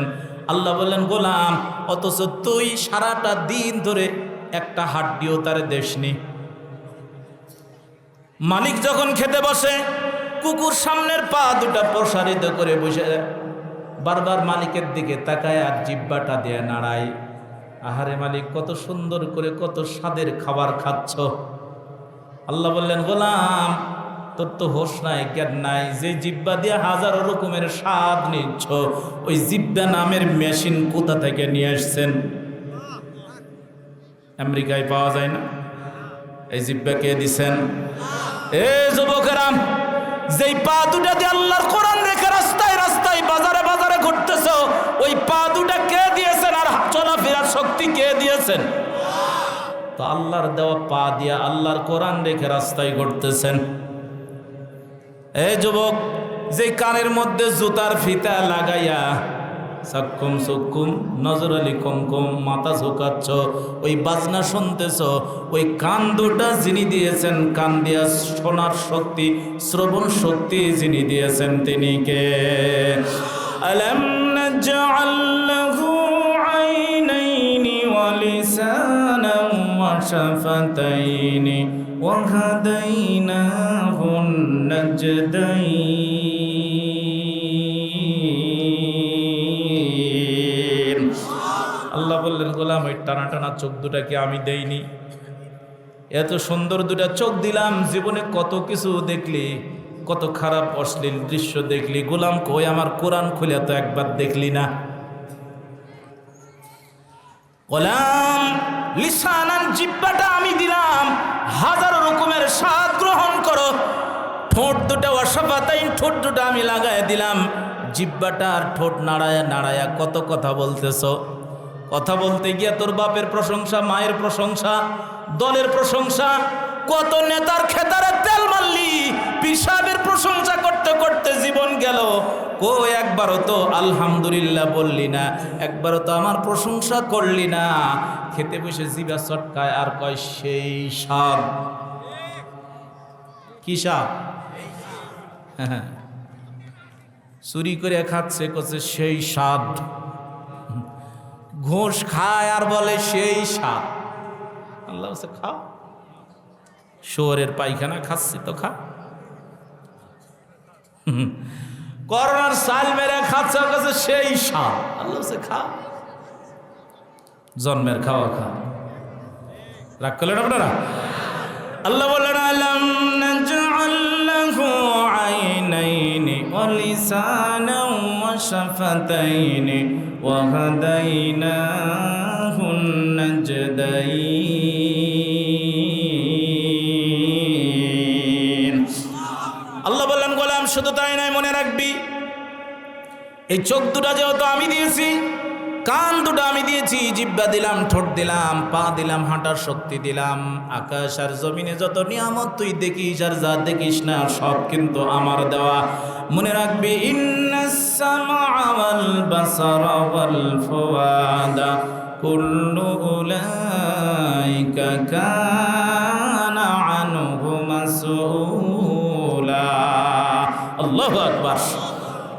আল্লাহ বললেন গোলাম, অথচ তুই সারাটা দিন ধরে একটা হাড্ডিও তার দেশনি। মালিক যখন খেতে বসে, কুকুর সামনের পা দুটা প্রসারিত করে বসে বারবার মালিকের দিকে তাকায় আর জিহ্বাটা দিয়ে নাড়ায়। আহারে মালিক, কত সুন্দর করে কত স্বাদের খাবার খাচ্ছ। আল্লাহ বললেন গোলাম, তোর তো হোশ নাই, জ্ঞান নাই, যে জিহ্বা দিয়ে হাজারো রকমের স্বাদ নিচ্ছ, ওই জিহ্বা নামের মেশিন কোথা থেকে নিয়ে আসছেন? আমেরিকায় পাওয়া যায় না? এই জিহ্বা কে দিছেন? এ যুবকেরা, যেই পা দুটা দিয়ে আল্লাহর কোরআন রেখে রাস্তায় রাস্তায় বাজারে বাজারে ঘুরতেছ, ওই পা দুটা কে দিয়েছেন? আর চলাফেরার শক্তি কে দিয়েছেন? তো আল্লাহর দেওয়া পা দিয়া আল্লাহর কোরআন রেখে রাস্তায় ঘুরতেছেন। এ যুবক, যে কানের মধ্যে জুতার ফিতা লাগাইয়া সাক্কুম সুক্কুম নজর আলী কমকম মাথা ঝুঁকাচ্ছ, ওই বাজনা শুনতেছ, ওই কান দুটা যিনি দিয়েছেন, কান দিয়া শোনার শক্তি, শ্রবণ শক্তি যিনি দিয়েছেন, তিনি কে? আলাম নাজআল লাহু আইনাইনি ওয়া লিসানান ওয়া শাফাতাইনি ওয়া হাদাইনাহুন নাজদাইন। আল্লাহ বললেন গোলাম, ওই টানা টানা চোখ দুটাকে আমি দেইনি? এত সুন্দর দুটা চোখ দিলাম, জীবনে কত কিছু দেখলি, কত খারাপ অশ্লীল দৃশ্য দেখলি, গোলাম কই আমার কোরআন খুলে তো একবার দেখলি না? গোলাম, লিসানান জিহ্বাটা আমি দিলাম, হাজার রকমের স্বাদ গ্রহণ করো। ঠোঁট দুটা ওয়াশাফাতাইন, ঠোঁট দুটা আমি লাগায় দিলাম। জিহ্বাটা আর ঠোঁট নাড়ায়া নাড়ায়া কত কথা বলতেছ। কথা বলতে গিয়ে তোর বাপের প্রশংসা, মায়ের প্রশংসা, দলের প্রশংসা, কত নেতার খেতারে তেল মারলি, পীর সাহেবের প্রশংসা করতে করতে জীবন গেল। কই একবারও তো আলহামদুলিল্লাহ বললি না, একবারও তো আমার প্রশংসা করলি না। খেতে বসে জিভা চটকায় আর কয় সেই স্বাদ। কি স্বাদ? হ্যাঁ, চুরি করে খাচ্ছে, করছে সেই স্বাদ। ঘোষ খায় আর বলে সেই স্বাদ। আল্লাহ বলছে খাও, শুয়োরের পায়খানা খাচ্ছি তো খা। করোনার সাল মেরে খাচ্ছে, কাছে সেই স্বাদ। আল্লাহ বলছে খা, জন্মের খাওয়া খা। রাগ করলেন আপনারা? আল্লাহ বললেন আলাম নাজআল লাহু আইনাইনি ওয়া লিসানান ওয়া শাফাতাইনি ওয়া হাদাইনাহুন নাজদাইন। আল্লাহ বললেন গোলাম, শুধু তাই নয়, মনে রাখবি এই চোখ দুটা যেহেতু আমি দিয়েছি, কান দুটো আমি দিয়েছি, জিহ্বা দিলাম, ঠোঁট দিলাম, পা দিলাম, হাঁটার শক্তি দিলাম, আকাশ আর জমিনে যত নিয়ামত তুই দেখিস আর যা দেখিস না সব কিন্তু আমার দেওয়া। মনে রাখবি ইন্নাস সামআ ওয়াল বাসারা ওয়াল ফুআদা কুল্লু উলাইকা কানা আনহু মাসউলা। আল্লাহু আকবার।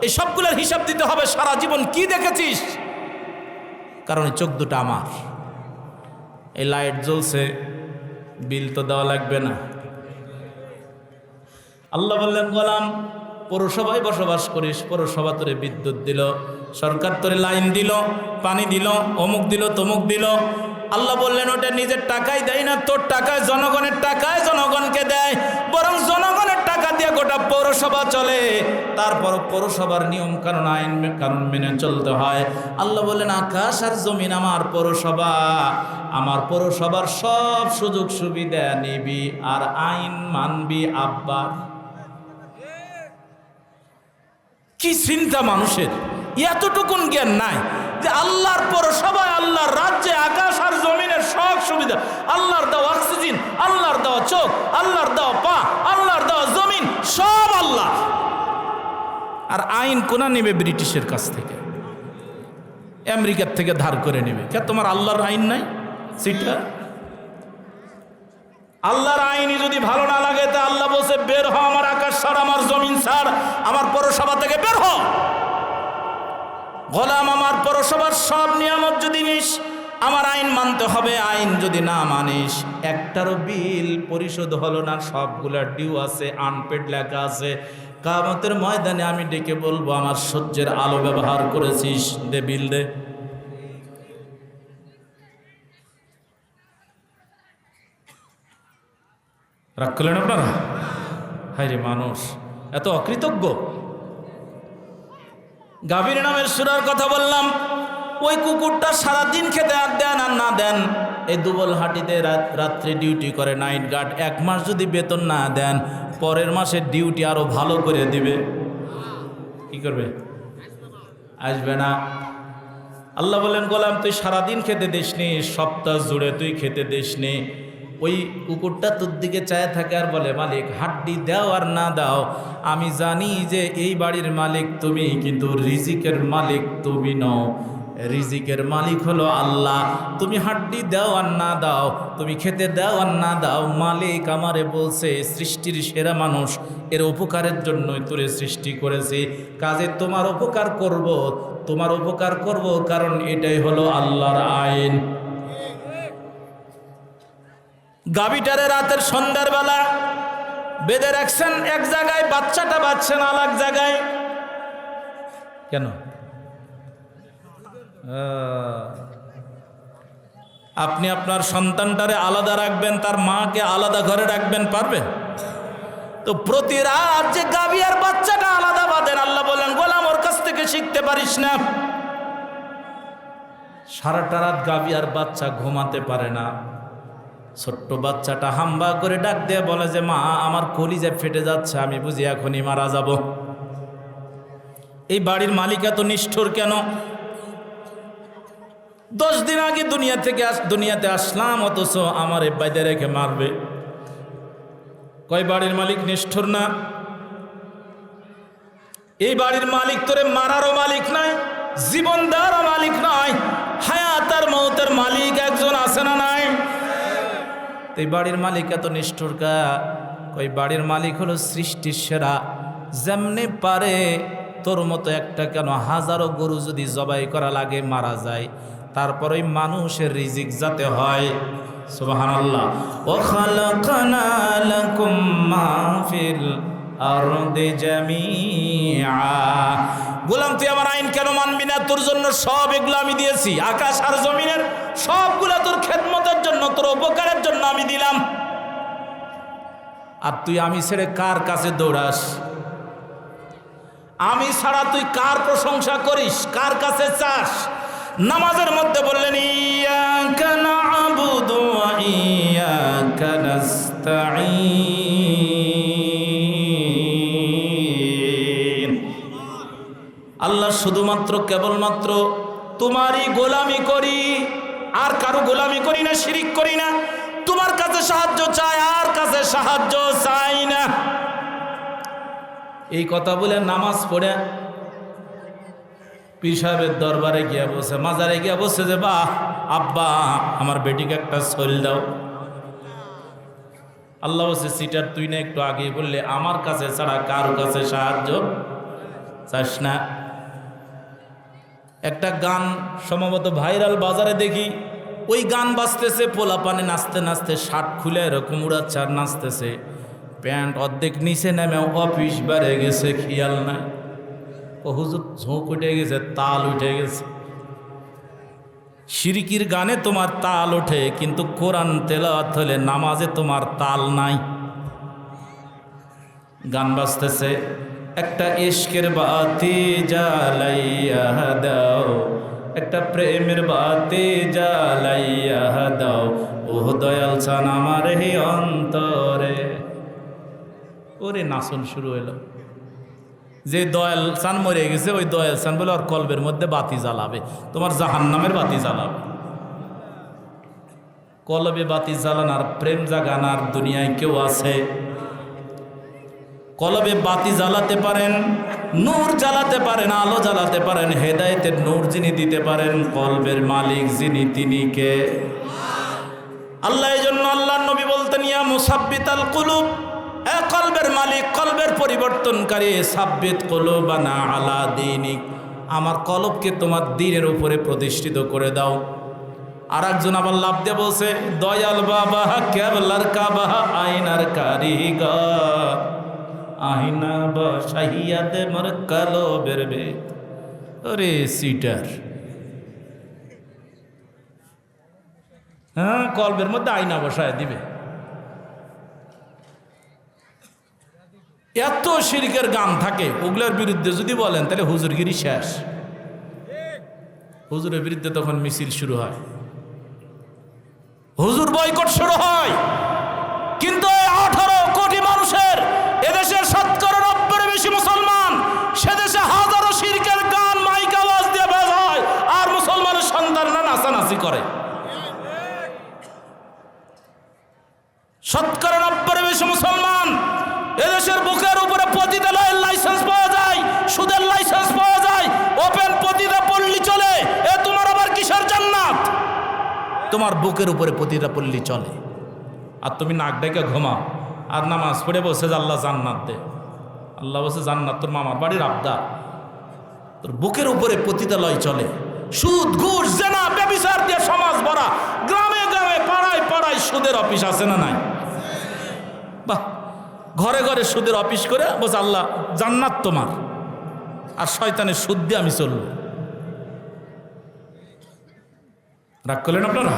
এই সবগুলোর হিসাব দিতে হবে, সারা জীবন কি দেখেছিস। কারণ এই চোখ দুটো আমার। এই লাইট জ্বলছে, বিল তো দেওয়া লাগবে না। আল্লাহ বললেন গোলাম, পৌরসভায় বসবাস করিস, পৌরসভা তোরে বিদ্যুৎ দিল, সরকার তোরে লাইন দিল, পানি দিল, অমুক দিল, তমুক দিল। আল্লাহ বললেন ওটা নিজের টাকায় দেয় না, তোর টাকায়, জনগণের টাকায় জনগণকে দেয়, বরং জনগণের টাকা দিয়ে গোটা পৌরসভা চলে। তারপর পৌরসভার নিয়ম কানুন, আইন কানুন মেনে চলতে হয়। আল্লাহ বললেন আকাশ আর জমিন আমার পৌরসভা, আমার পৌরসভার সব সুযোগ সুবিধা নিবি আর আইন মানবি আব্বার। কি চিন্তা মানুষের! এতটুকুন জ্ঞান নাই যে আল্লাহর পৌরসভায়, আল্লাহর রাজ্যে, আকাশ আর জমিনের সব সুবিধা, আল্লাহর দেওয়া অক্সিজেন, আল্লাহর দেওয়া চোখ, আল্লাহর দেওয়া পা, আল্লাহর দেওয়া জমিন, সব আল্লাহ। আর আইন কোনা নেবে? ব্রিটিশের কাছ থেকে, আমেরিকার থেকে ধার করে নেবে। কে তোমার আল্লাহর আইন নাই? সেটা আল্লাহর আইনি যদি ভালো না লাগে তা আল্লাহ বলছে বের হ, আমার আকাশ ছাড়, আমার জমিন ছাড়, আমার পৌরসভা থেকে বের হ। গোলাম, আমার পৌরসভার সব নিয়ামত যদি নিস, আমার আইন মানতে হবে। আইন যদি না মানিস, একটারও বিল পরিশোধ হলো না, সবগুলা ডিউ আছে, আনপেড লেখা আছে। কিয়ামতের ময়দানে আমি ডেকে বলবো আমার সহ্যের আলো ব্যবহার করেছিস, দে বিল দে। রাগ করলেন আপনারা? হায় রে মানুষ, এত অকৃতজ্ঞ। গাভীর নামের সূরার কথা বললাম। ওই কুকুরটা সারাদিন খেতে আর দেন আর না দেন, এই দুবল হাটিতে রাত্রে ডিউটি করে নাইট গার্ড। 1 মাস যদি বেতন না দেন, পরের মাসে ডিউটি আরো ভালো করে দিবে। কি করবে? আসবে না। আল্লাহ বলেন গোলাম, তুই সারাদিন খেতে দিসনি, সপ্তাহ জুড়ে তুই খেতে দিসনি। ওই কুকুরটা তোর দিকে চায় থাকে আর বলে, মালিক হাড্ডি দাও আর না দাও, আমি জানি যে এই বাড়ির মালিক তুমি, কিন্তু রিজিকের মালিক তুমি নও। রিজিকের মালিক হলো আল্লাহ। তুমি হাড্ডি দাও আর না দাও, তুমি খেতে দাও আর না দাও, মালিক আমারে বলছে সৃষ্টির সেরা মানুষ, এর উপকারের জন্যই তোরে সৃষ্টি করেছে, কাজে তোমার উপকার করব, তোমার উপকার করব, কারণ এটাই হলো আল্লাহর আইন। গাভীটারে রাতের সন্ধ্যার বেলা বেঁধে রাখছেন এক জায়গায়, বাচ্চাটা বাচ্চেন আর এক জায়গায়। কেন? আপনি আপনার সন্তানটারে আলাদা রাখবেন, তার মাকে আলাদা ঘরে রাখবেন, পারবেন? তো প্রতি রাত যে গাভী আর বাচ্চাটা আলাদা বাঁধেন, আল্লাহ বলেন গোলাম ওর কাছ থেকে শিখতে পারিস না। সারাটা রাত গাভী আর বাচ্চা ঘুমাতে পারে না। ছোট্ট বাচ্চাটা হাম্বা করে ডাক দিয়ে বলে যে মা, আমার কলিজা ফেটে যাচ্ছে, আমি বুঝি এখনই মারা যাব। এই বাড়ির মালিক এত নিষ্ঠুর কেন? 10 দিন আগে দুনিয়াতে আসলাম, অথচ আমার বাইরে রেখে মারবে। কয় বাড়ির মালিক নিষ্ঠুর না? এই বাড়ির মালিক তোরে মারারও মালিক নাই, জীবন দেওয়ারও মালিক নয়, হায়াত আর মৌতের মালিক একজন আছে না নাই? এই বাড়ির মালিক এত নিষ্ঠুর কা? ওই বাড়ির মালিক হলো সৃষ্টির সেরা। যেমনি পারে তোর মতো একটা কেন, হাজারো গরু যদি জবাই করা লাগে মারা যায়, তারপর ওই মানুষের রিজিক যাতে হয়। সুবহানাল্লাহ। ওয়া খালাকনা লাকুম মা ফিল আরদি জামিআ। গোলাম, তুই আমার আইন কেন মানবি না? তোর জন্য সব এগুলো আমি দিয়েছি, আকাশ আর জমিনের সবগুলো তোর খেদমতের জন্য, তোর উপকারের জন্য আমি দিলাম। আর তুই আমি ছেড়ে কার কাছে দৌড়াস? আমি ছাড়া তুই কার প্রশংসা করিস, কার কাছে চাস? নামাজের মধ্যে বললেন ইয়াকা না'বুদু ওয়া ইয়াকা নাস্তাঈন। আল্লাহ শুধুমাত্র কেবলমাত্র তোমারই গোলামি করি, আর কারো গোলামি করি না, শিরিক করি না। তোমার কাছে সাহায্য চাই, আর কাছে সাহায্য চাই না। এই কথা বলে নামাজ পড়ে পীর সাহেবের দরবারে গিয়া বসে, মাজারে গিয়া বসে যে বাহ আব্বা, আমার বেটিকে একটা সল দাও। আল্লাহ বলছে সিটার, তুই না একটু আগে বললে আমার কাছে ছাড়া কারো কাছে সাহায্য চাস না। একটা গান সম্ভবত ভাইরাল, বাজারে দেখি ওই গান বাজতেছে, পোলা পানে নাচতে নাচতে শার্ট খুলে এরকম উড়াচ্ছে আর নাচতেছে, প্যান্ট অর্ধেক নিচে নেমে অফিস বেড়ে গেছে, খেয়াল নাই। ও হুজুর, ঝোঁক উঠে গেছে, তাল উঠে গেছে। শিরকির গানে তোমার তাল ওঠে, কিন্তু কোরআন তেলাওয়াত হলে নামাজে তোমার তাল নাই। গান বাজতেছে, একটা ইশকের বাতি জ্বালাইয়া দাও, একটা প্রেমের বাতি জ্বালাইয়া দাও, ও দয়াল চান আমার হে অন্তরে। ওরে নাচন শুরু হইল। যে দয়াল চান মরে গেছে, ওই দয়াল চান বলে ওর কলবের মধ্যে বাতি জ্বালাবে, তোমার জাহান্নামের বাতি জ্বালাবে। কলবে বাতি জ্বালানার, প্রেম জাগানার দুনিয়ায় কেউ আছে? কলবে বাতি জ্বালাতে পারেন, নূর জ্বালাতে পারেন, আলো জ্বালাতে পারেন, হেদায়েতের নূর যিনি দিতে পারেন, কলবের মালিক যিনি, তিনি কে? আল্লাহ এই জন্য আল্লাহর নবী বলতেন, ইয়া মুসাব্বিতাল কুলুব, এ কলবের মালিক, কলবের পরিবর্তনকারী, সাব্বিত কুলুবানা আলা দীনিক, আমার কলবকে তোমার দ্বীনের উপরে প্রতিষ্ঠিত করে দাও। আর একজন আবার লাভ দিয়ে বলছে, দয়াল বাবা কেবলার কাবা আইনার কারিগর, আইনা বা শাহিয়াতে মোর কলবের বেদ। আরে সিটার, হ্যাঁ, কলবের মধ্যে আয়না বসায় দিবে। এত শিরকের গান থাকে, ওগুলোর বিরুদ্ধে যদি বলেন তাহলে হুজুরগিরি শেষ। হুজুরের বিরুদ্ধে তখন মিছিল শুরু হয়, হুজুর বয়কট শুরু হয়। কিন্তু 18 কোটি মানুষের এদেশের 90% বেশি মুসলমান, সেদেশে হাজারো শিরকের গান মাইক আওয়াজ দিয়ে বাজায়, আর মুসলমানের সন্তানরা নাচানাচি করে। 90% বেশি মুসলমান, এদেশের বুকের উপরে পতিতালয়ের লাইসেন্স পাওয়া যায়, সুদের লাইসেন্স পাওয়া যায়, ওপেন পতিতা পল্লী চলে। এ তোমার আবার কিসের জান্নাত? তোমার বুকের উপরে পতিতা পল্লী চলে, আর তুমি নাক ডেকে ঘুমাও আর নামাজ পড়ে বসে যে আল্লাহ জান্নাত দে। আল্লাহ বসে জান্নাত তোর মামার বাড়ির আবদার। তোর বুকের উপরে পতিতালয় চলে, সুদ ঘুষ জেনা ব্যভিচার দিয়ে সমাজ ভরা, গ্রামে গ্রামে পাড়ায় পাড়ায় সুদের অফিস আছে না নাই? বাহ, ঘরে ঘরে সুদের অফিস করে বসে আল্লাহ জান্নাত তোমার, আর শয়তানের সুদ দিয়ে আমি চলব। রাগ করলেন আপনারা?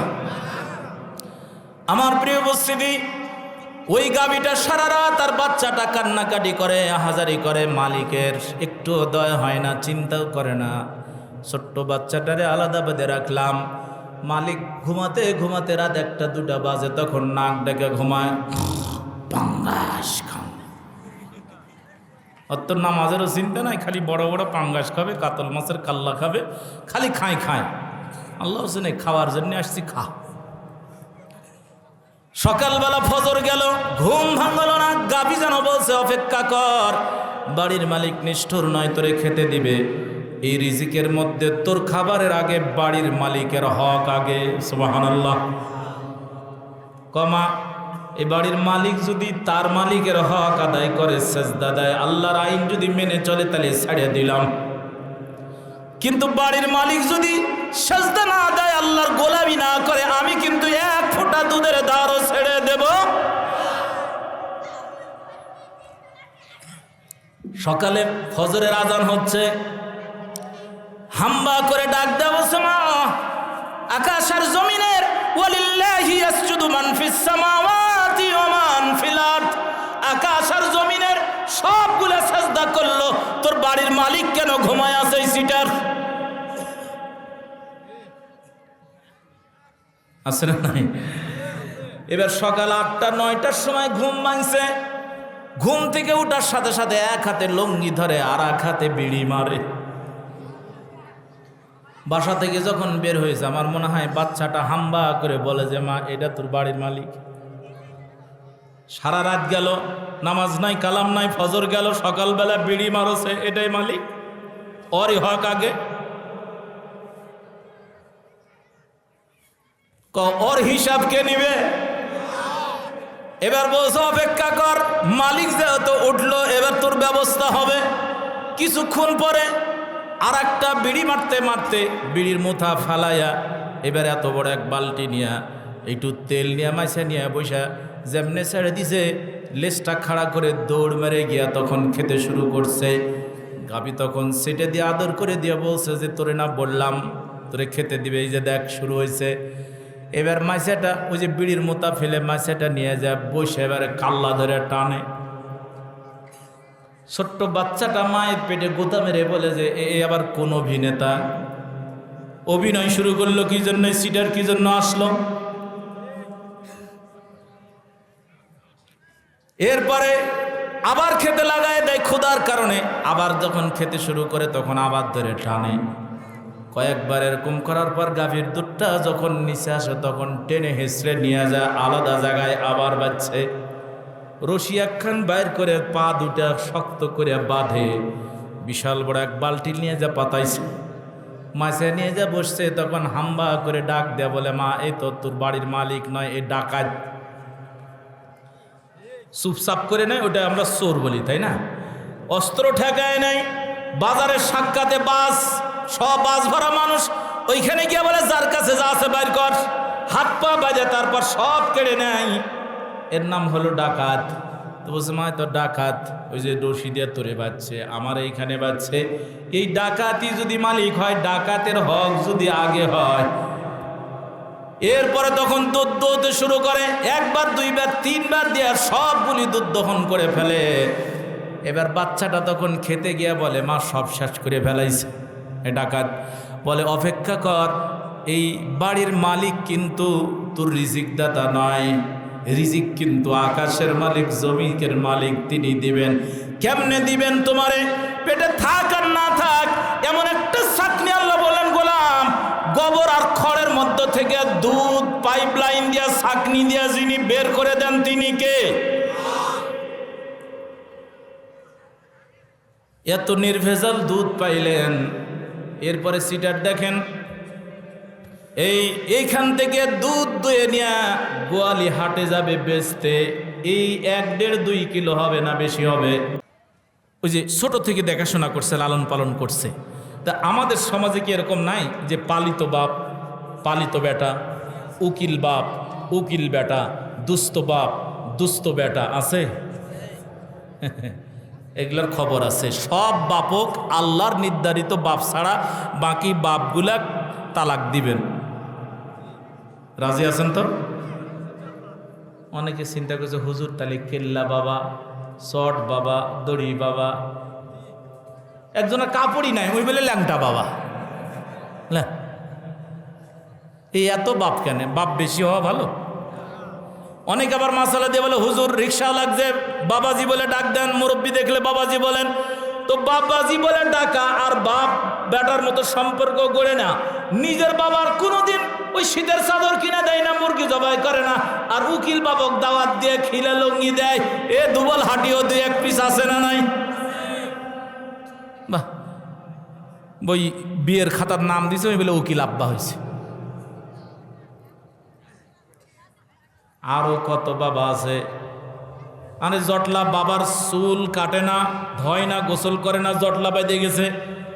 আমার প্রিয় উপস্থিতি, ওই গাভীটা সারা রাত আর বাচ্চাটা কান্নাকাটি করে, হাজারি করে, মালিকের একটু দয়া হয় না, চিন্তাও করে না। ছোট্ট বাচ্চাটারে আলাদা বেঁধে রাখলাম, মালিক ঘুমাতে ঘুমাতে রাত 1-2 বাজে, তখন নাক ডেকে ঘুমায়, পাঙ্গাস খান। অত নামাজেরও চিন্তা নাই, খালি বড় বড় পাঙ্গাস খাবে, কাতল মাছের কাল্লা খাবে, খালি খায় খায়। আল্লাহ হোসেন খাওয়ার জন্য আসছি, খা। সকালবেলা ফজর গেল, ঘুম ভাঙল না, গাভী যেন বলছে অপেক্ষা কর, বাড়ির মালিক নিষ্ঠুর নয়, তোরে খেতে দিবে। এই রিজিকের মধ্যে তোর খাবারের আগে বাড়ির মালিকের হক আগে। সুবহানাল্লাহ। কমা, এই বাড়ির মালিক যদি তার মালিকের হক আদায় করে, সেজদা দেয়, আল্লাহর আইন যদি মেনে চলে, তাহলে ছাড়িয়ে দিলাম। কিন্তু বাড়ির মালিক যদি সেজদা না দেয়, আল্লাহর গোলামি না করে, আমি কিন্তু 1 ফোঁটা দুধের দারও ছেড়ে দেব। সকালে ফজরের আজান হচ্ছে, হাম্বা করে ডাক দেব, মা, আকাশ আর জমিনের, ওয়ালিল্লাহি ইয়াসজুদু মান ফিস সামাওয়াতি ওয়া মান ফিল আরদ, আকাশ আর জমিনের সবগুলো সাজদা করলো, তোর বাড়ির মালিক কেন ঘুমায় আছে? সিটার আছে না নাই? এবার সকাল 8টা-9টার সময় ঘুম ভাঙছে, ঘুম থেকে উঠার সাথে সাথে এক হাতে লঙ্গি ধরে আর এক হাতে বিড়ি মারে। বাসা থেকে যখন বের হয়েছে, আমার মনে হয় বাচ্চাটা হাম্বা করে বলে যে, মা, এটা তোর বাড়ির মালিক। সারা রাত গেল, নামাজ নাই, কালাম নাই, ফজর গেল, সকালবেলা বিড়ি মারছে, এটাই মালিক, ওরই হক আগে। ওর হিসাব কে নিবে? এবার বলছো অপেক্ষা কর, মালিক যেহেতু উঠলো, এবার তোর ব্যবস্থা হবে। কিছুক্ষণ পরে আর একটা বিড়ি মারতে মারতে বিড়ির মুঠা ফালাইয়া, এবার এত বড় এক বালতি নিয়া, একটু তেল নিয়ে মাইসা নিয়ে বৈশা যেমনে ছেড়ে দিছে, লেজটা খাড়া করে দৌড় মেরে গিয়া তখন খেতে শুরু করছে। গাভী তখন সেটে দিয়ে আদর করে দিয়ে বলছে যে, তোরে না বললাম তোরে খেতে দিবে, এই যে দেখ শুরু হয়েছে। এবার মাইসাটা, ওই যে বিড়ির মোতা ফেলে মাইসাটা নিয়ে যায়, বসে এবারে কাল্লা ধরে টানে। ছোট্ট বাচ্চাটা মায়ের পেটে গোতা মেরে বলে যে, এ আবার কোন অভিনেতা, অভিনয় শুরু করলো কি জন্য? সিটার কি জন্য আসলো? এরপরে আবার খেতে লাগায় দেয় ক্ষুধার কারণে। আবার যখন খেতে শুরু করে তখন আবার ধরে টানে। কয়েকবার এরকম করার পর গাভীর দুধটা যখন নিচে আসে, তখন টেনে হেঁচড়ে নিয়ে যায় আলাদা জায়গায়, আবার বাচ্চে রশি একখান বাইর করে পা দুটা শক্ত করে বাঁধে, বিশাল বড় এক বালতি নিয়ে যা পাতাইছে। মাছে নিয়ে যা বসছে, তখন হাম্বা করে ডাক দেয়া বলে, মা এই তো তোর বাড়ির মালিক নয়, এই ডাকাত। চুপচাপ করে নেয়, ওটা আমরা চোর বলি, তাই না? অস্ত্র ঠেকায় নাই। বাজারের সাক্ষাতে বাস, সব বাস ভরা মানুষ, ওইখানে গিয়ে বলে যার কাছে যা আছে বাইর কর, হাত পা বাজে, তারপর সব কেড়ে নেয়। এর নাম হলো ডাকাত। তো বলছে, মা তো ডাকাত, ওই যে রশি দিয়ে তোরে বাজছে, আমার এইখানে বাজছে। এই ডাকাতি যদি মালিক হয়, ডাকাতের হক যদি আগে হয়, এরপরে তখন দুধ দোতে শুরু করে, একবার দুইবার তিনবার দিয়ে সবগুলি দুধ দহন করে ফেলে। এবার বাচ্চাটা তখন খেতে গিয়ে বলে, মা সব শেষ করে ফেলাইছে। এ ডাকাত বলে, অপেক্ষা কর, এই বাড়ির মালিক কিন্তু তোর রিজিক দাতা নয়, রিজিক কিন্তু আকাশের মালিক, জমিনের মালিক, তিনি দিবেন। কেমনে দিবেন? তোমারে পেটে থাক আর না থাক, এমন একটা চাকনি আল্লাহ বলেন, গোলাম গোবর আর খড়ের মধ্য থেকে দুধ পাইপলাইন দিয়া, চাকনি দিয়া যিনি বের করে দেন, তিনি কে? এত নির্ভেজাল দুধ পাইলেন। এরপরে সিটার দেখেন, এইখান থেকে দুধ দুয়ে নিয়ে গোয়ালি হাটে যাবে বেচতে। এই 1-1.5-2 কিলো হবে না, বেশি হবে। ওই যে ছোট থেকে দেখাশোনা করছে, লালন পালন করছে। তা আমাদের সমাজে কি এরকম নাই যে পালিত বাপ, পালিত বেটা, উকিল বাপ, উকিল বেটা, দুস্থ বাপ, দুস্থ বেটা আছে? এগুলোর খবর আছে। সব বাপক আল্লাহর নির্ধারিত বাপ ছাড়া বাকি বাপগুলা তালাক দিবেন। রাজি আছেন তো? অনেকে চিন্তা করছে, হুজুর তাহলে কেল্লা বাবা, শট বাবা, দড়ি বাবা, একজনের কাপড়ই নাই, ওই বলে ল্যাংটা বাবা। এই এত বাপ কেন? বাপ বেশি হওয়া ভালো। অনেকে আবার মাসালা দিয়ে বলে, হুজুর রিক্সা লাগছে, বাবাজি বলে ডাক দেন, মুরব্বী দেখলে বাবাজি বলেন। তো বাবাজি বলে ডাকা আর বাপ বেটার মতো সম্পর্ক গড়ে না। নিজের বাবার কোনোদিন ওই শীতের চাদর কিনা দেয় না, মুরগি জবাই করে না, আর উকিল বাবক দাওয়াত দিয়ে খিলে লঙ্গি দেয়। এ দুবল হাঁটিও 2-1 পিস আছে না নাই? বাহ, বই বিয়ের খাতার নাম দিছে, ওই বলে উকিল আব্বা হয়েছে। আরো কত বাবা আছে, আরে জটলা বাবার চুল কাটে না, ধয় না, গোসল করে না, জটলা বাইদে গেছে।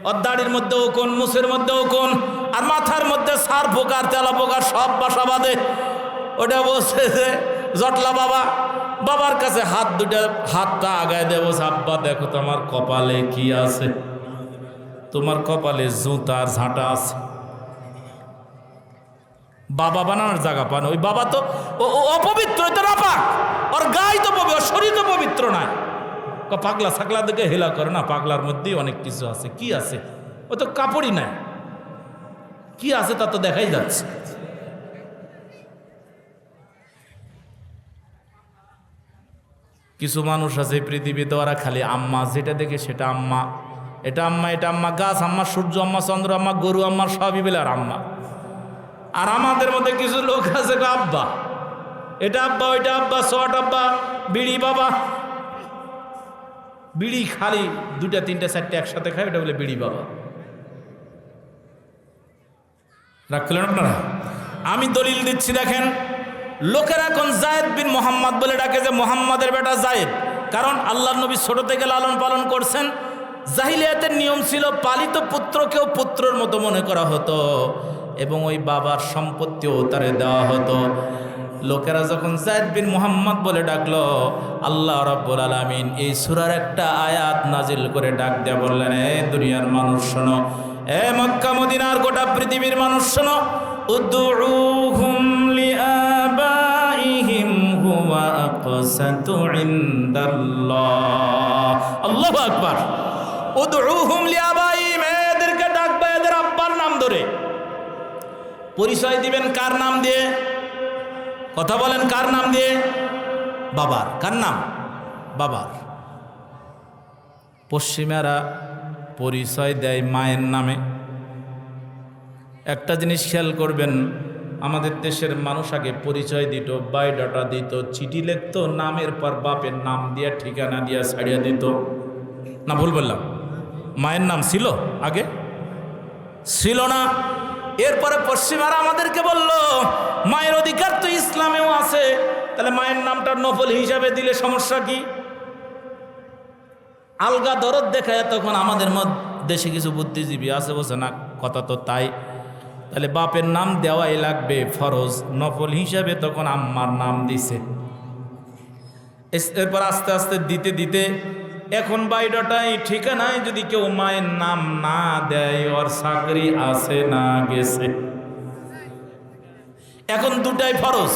ওর দাড়ির মধ্যেও কোন, মুছের মধ্যেও কোন, আর মাথার মধ্যে সার পোকার তেলা পোকার সব বাসা বাঁধে। ওটা বলছে যে জটলা বাবা, বাবার কাছে হাতটা আগায় দেব, আব্বা দেখো তোমার কপালে কি আছে, তোমার কপালে জুতার ঝাঁটা আছে। বাবা বানানোর জায়গা পান, ওই বাবা তো অপবিত্র, তো নাপাক, ওর গায়ে তো পবিত্র, ওর শরীর তো পবিত্র নাই। পাগলা ছাগলা দেখে হেলা করে না, পাগলার মধ্যেই অনেক কিছু আছে। কি আছে? ও তো কাপড়ই নাই, কি আছে তা তো দেখাই যাচ্ছে। কিছু মানুষ আছে পৃথিবীতে, ওরা খালি আম্মা, যেটা দেখে সেটা আম্মা, এটা আম্মা, এটা আম্মা, গাছ আম্মা, সূর্য আম্মা, চন্দ্র আম্মা, গরু আম্মা, সবই বলে আর আম্মা। আর আমাদের মধ্যে কিছু লোক আছে আব্বা, এটা আব্বা, ওইটা আব্বা, শট আব্বা, বিড়ি বাবা। বিড়ি খালি 2টা 3টা 4টে একসাথে খায়, ওটা বলে বিড়ি বাবা। রাখলেন আপনারা? আমি দলিল দিচ্ছি, দেখেন। লোকেরা এখন জায়েদ বিন মোহাম্মদ বলে ডাকে, যে মোহাম্মদের বেটা জায়েদ, কারণ আল্লাহর নবী ছোট থেকে লালন পালন করছেন। জাহিলিয়াতের নিয়ম ছিল পালিত পুত্রকেও পুত্রের মতো মনে করা হতো, এবং ওই বাবার সম্পত্তিও তারে দেওয়া হতো। লোকেরা যখন জায়েদ বিন মোহাম্মদ বলে ডাকলো, আল্লাহ রাব্বুল আলামিন এই সূরার একটা আয়াত নাজিল করে ডাক দিয়ে বললেন, এ দুনিয়ার মানুষ শোনো, এ মক্কা মদিনার গোটা পৃথিবীর মানুষ শোনো, উদউহুম লিআবাইহিম হুয়া আকসাতু ইনদাল্লাহ। আল্লাহু আকবার। উদউহুম লিআবাইহিম, এদেরকে ডাকবে এদের আব্বার নাম ধরে। পরিচয় দিবেন কার নাম দিয়ে? কথা বলেন, কার নাম দিয়ে? বাবার। কার নাম? বাবার। পশ্চিমারা পরিচয় দেয় মায়ের নামে। একটা জিনিস খেয়াল করবেন, আমাদের দেশের মানুষ আগে পরিচয় দিত, বায়োডাটা দিত, চিঠি লিখত, নামের পর বাপের নাম দিয়ে ঠিকানা দিয়ে ছাড়িয়ে দিত। না ভুল বললাম? মায়ের নাম ছিল আগে? ছিল না। এরপরে পশ্চিমারা আমাদেরকে বলল মায়ের অধিকার তো ইসলামেও আছে, তাহলে মায়ের নামটা নফল হিসাবে দিলে সমস্যা কি? আলগা দরদ দেখায় তখন আমাদের দেশে কিছু বুদ্ধিজীবী আছে, বলছে না কথা তো তাই, তাহলে বাপের নাম দেওয়াই লাগবে ফরজ, নফল হিসাবে তখন আম্মার নাম দিছে। এরপর আস্তে আস্তে দিতে দিতে এখন বাইডটাই ঠিকানায় যদি কেউ মায়ের নাম না দেয় ওর চাকরি আছে না গেছে। এখন দুটাই ফরজ।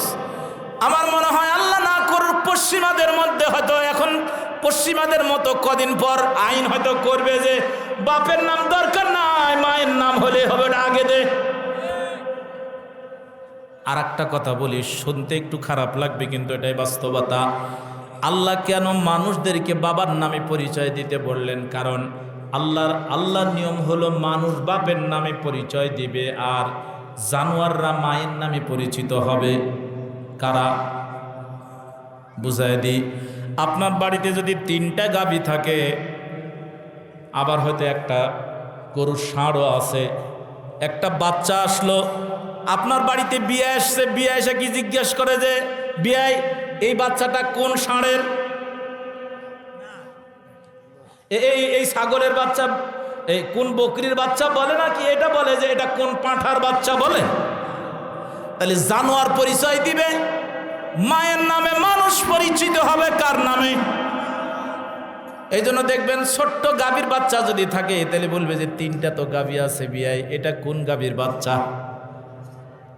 আমার মনে হয় আল্লাহ না করুক পশ্চিমাদের মধ্যে হয়তো এখন পশ্চিমাদের মতো কদিন পর আইন হয়তো করবে যে বাপের নাম দরকার নাই, মায়ের নাম হলে হবে, আগে দে। আর একটা কথা বলি, শুনতে একটু খারাপ লাগবে কিন্তু এটাই বাস্তবতা। আল্লাহ কেন মানুষদেরকে বাবার নামে পরিচয় দিতে বললেন? কারণ আল্লাহর নিয়ম হলো মানুষ বাপের নামে পরিচয় দিবে আর জানোয়াররা মায়ের নামে পরিচিত হবে। কারা? বুঝায় দিই, আপনার বাড়িতে যদি 3টা গাভী থাকে, আবার হয়তো একটা গরুর ষাঁড়ও আছে, একটা বাচ্চা আসলো আপনার বাড়িতে, বিয়ে আসছে, বিয়ে এসে কি জিজ্ঞেস করে যে বিয়াই এই বাচ্চাটা কোন ষাঁড়ের? এই ছাগলের বাচ্চা, এই কোন বকরির বাচ্চা বলে না কি? এটা বলে যে এটা কোন পাঁঠার বাচ্চা বলে। তাহলে জানোয়ার পরিচয় দিবে, মায়ের নামে মানুষ পরিচিত হবে কার নামে? এই জন্য দেখবেন ছোট্ট গাভীর বাচ্চা যদি থাকে তাহলে বলবে যে 3টা তো গাভী আছে বিয়াই, এটা কোন গাভীর বাচ্চা?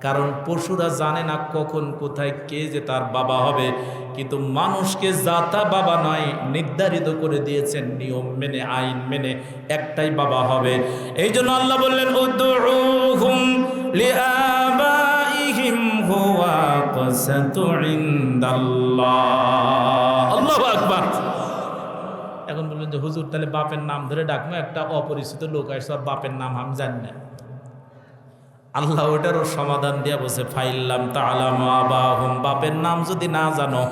কারণ পশুরা জানে না কখন কোথায় কে যে তার বাবা হবে, কিন্তু মানুষকে যাতা বাবা নয়, নির্ধারিত করে দিয়েছেন নিয়ম মেনে, আইন মেনে একটাই বাবা হবে। এই জন্য আল্লাহ বললেন উদউহুম লিআবাইহিম হুয়া আকসাতু ইনদাল্লাহ। আল্লাহু আকবার। এখন বলবেন যে হুজুর তাহলে বাপের নাম ধরে ডাকবো, একটা অপরিচিত লোক আসছে আর বাপের নাম আমি জানি না। আল্লাহ ওটারও সমাধান দিয়া বসে ফাইল্লাম তাআলামু আবাহুম, বাপের নাম যদি না জানো,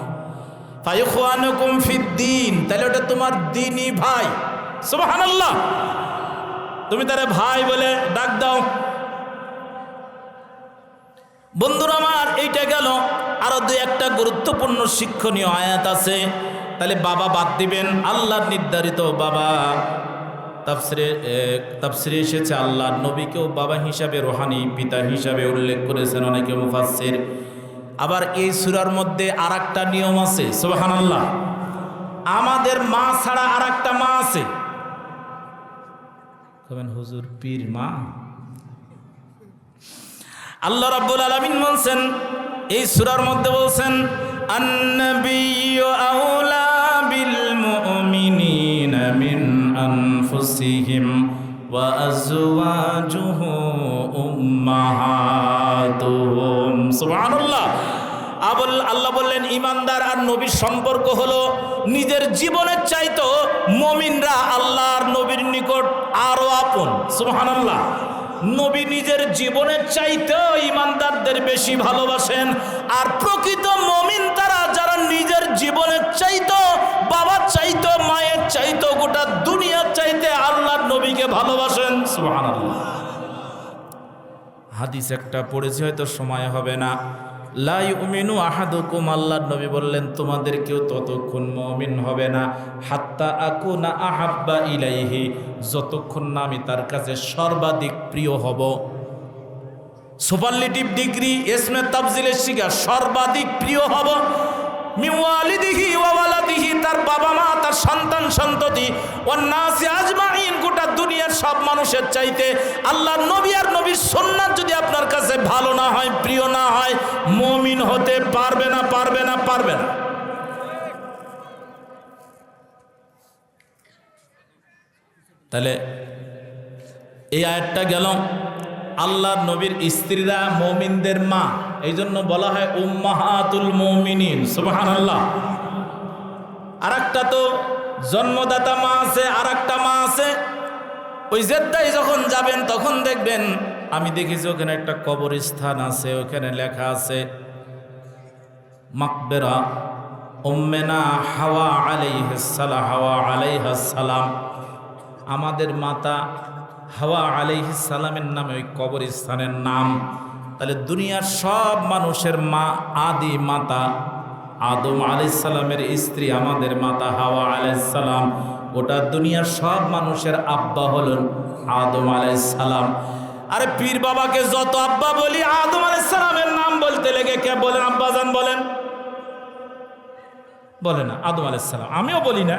ফাইখওয়ানুকুম ফিদ্দিন, তাহলে ওটা তোমার দ্বীনি ভাই। সুবহানাল্লাহ। তুমি তারে ভাই বলে ডাক দাও। বন্ধুরা আমার, এইটা গেল। আরো 2-1টা গুরুত্বপূর্ণ শিক্ষণীয় আয়াত আছে। তাহলে বাবা বাদ দিবেন, আল্লাহর নির্ধারিত বাবা। তাফসিরে এসেছে আল্লাহর নবীকেও বাবা হিসাবে, রোহানি পিতা হিসাবে উল্লেখ করেছেন অনেকে মুফাসসির। আবার এই সূরার মধ্যে আরেকটা নিয়ম আছে, সুবহানাল্লাহ, আমাদের মা ছাড়া আরেকটা মা আছে। কবেন হুজুর পীর মা? আল্লাহ রাব্বুল আলামিন বলছেন এই সূরার মধ্যে, বলছেন আন-নাবিয়্যু আওলা বিল মুমিনিনা মিন আনফুসিহিম ওয়া আজওয়াজুহু উম্মাহাতুহুম। সুবহানাল্লাহ। আল্লাহ বললেন ঈমানদার আর নবীর সম্পর্ক হলো নিজের জীবনের চাইতো মুমিনরা আল্লাহর নবীর নিকট আরো আপন। সুবহানাল্লাহ। নবী নিজের জীবনের চাইতে ঈমানদারদের বেশি ভালোবাসেন। আর প্রকৃত মুমিন তারা যারা নিজের জীবনের চাইতো, বাবার চাইতো, মায়ের চাইতো, গোটা দুনিয়ার চাইতে আল্লাহর নবীকে ভালোবাসেন। সুবহানাল্লাহ। হাদিস একটা পড়েছি, হয়তো সময় হবে না। লা ইউমিনু আহাদুকুম, আল্লাহর নবী বললেন তোমাদের কেউ ততক্ষণ মুমিন হবে না হাত্তা আকুনা আহাব্বা ইলাইহি, যতক্ষণ না আমি তার কাছে সর্বাধিক প্রিয় হব। সুপারলেটিভ ডিগ্রি, ইসমে তাফজিলের শিকার, সর্বাধিক প্রিয় হব। মিন ওয়ালিদিহি ওয়া ওয়ালাদিহি, তার বাবা মা, তার সন্তান সন্ততি, ওয়ান নাসি আজমাইন, গোটা দুনিয়ার সব মানুষের চাইতে আল্লাহর নবী আর নবীর সুন্নাত যদি আপনার কাছে ভালো না হয়, প্রিয় না হয়, মুমিন হতে পারবে না, পারবে না, পারবে না। তাহলে এই আয়াতটা গেল। আল্লাহর নবীর স্ত্রীরা মুমিনদের মা, এই জন্য বলা হয় উম্মাহাতুল মুমিনিন। সুবহানাল্লাহ। আর একটা তো জন্মদাতা মা আছে, আর একটা মা আছে। ওই জেদ্দায় যখন যাবেন তখন দেখবেন, আমি দেখেছি ওখানে একটা কবরস্থান আছে, ওখানে লেখা আছে মাকবেরা উম্মেনা হাওয়া আলাইহিস সালাম, হাওয়া আলাইহাস সালাম। আমাদের মাতা হাওয়া আলাইহিস সালামের নামে ওই কবরস্থানের নাম। তাহলে দুনিয়ার সব মানুষের মা, আদি মাতা আদম আলাইহিস সালামের স্ত্রী আমাদের মাতা হাওয়া আলাইহিস সালাম। গোটা দুনিয়ার সব মানুষের আব্বা হলেন আদম আলাইহিস সালাম। আরে পীর বাবাকে যত আব্বা বলি, আদম আলাইহিস সালামের নাম বলতে লেগে কে বলেন আব্বাজান বলেন? বলে না আদম আলাইহিস সালাম। আমিও বলি না,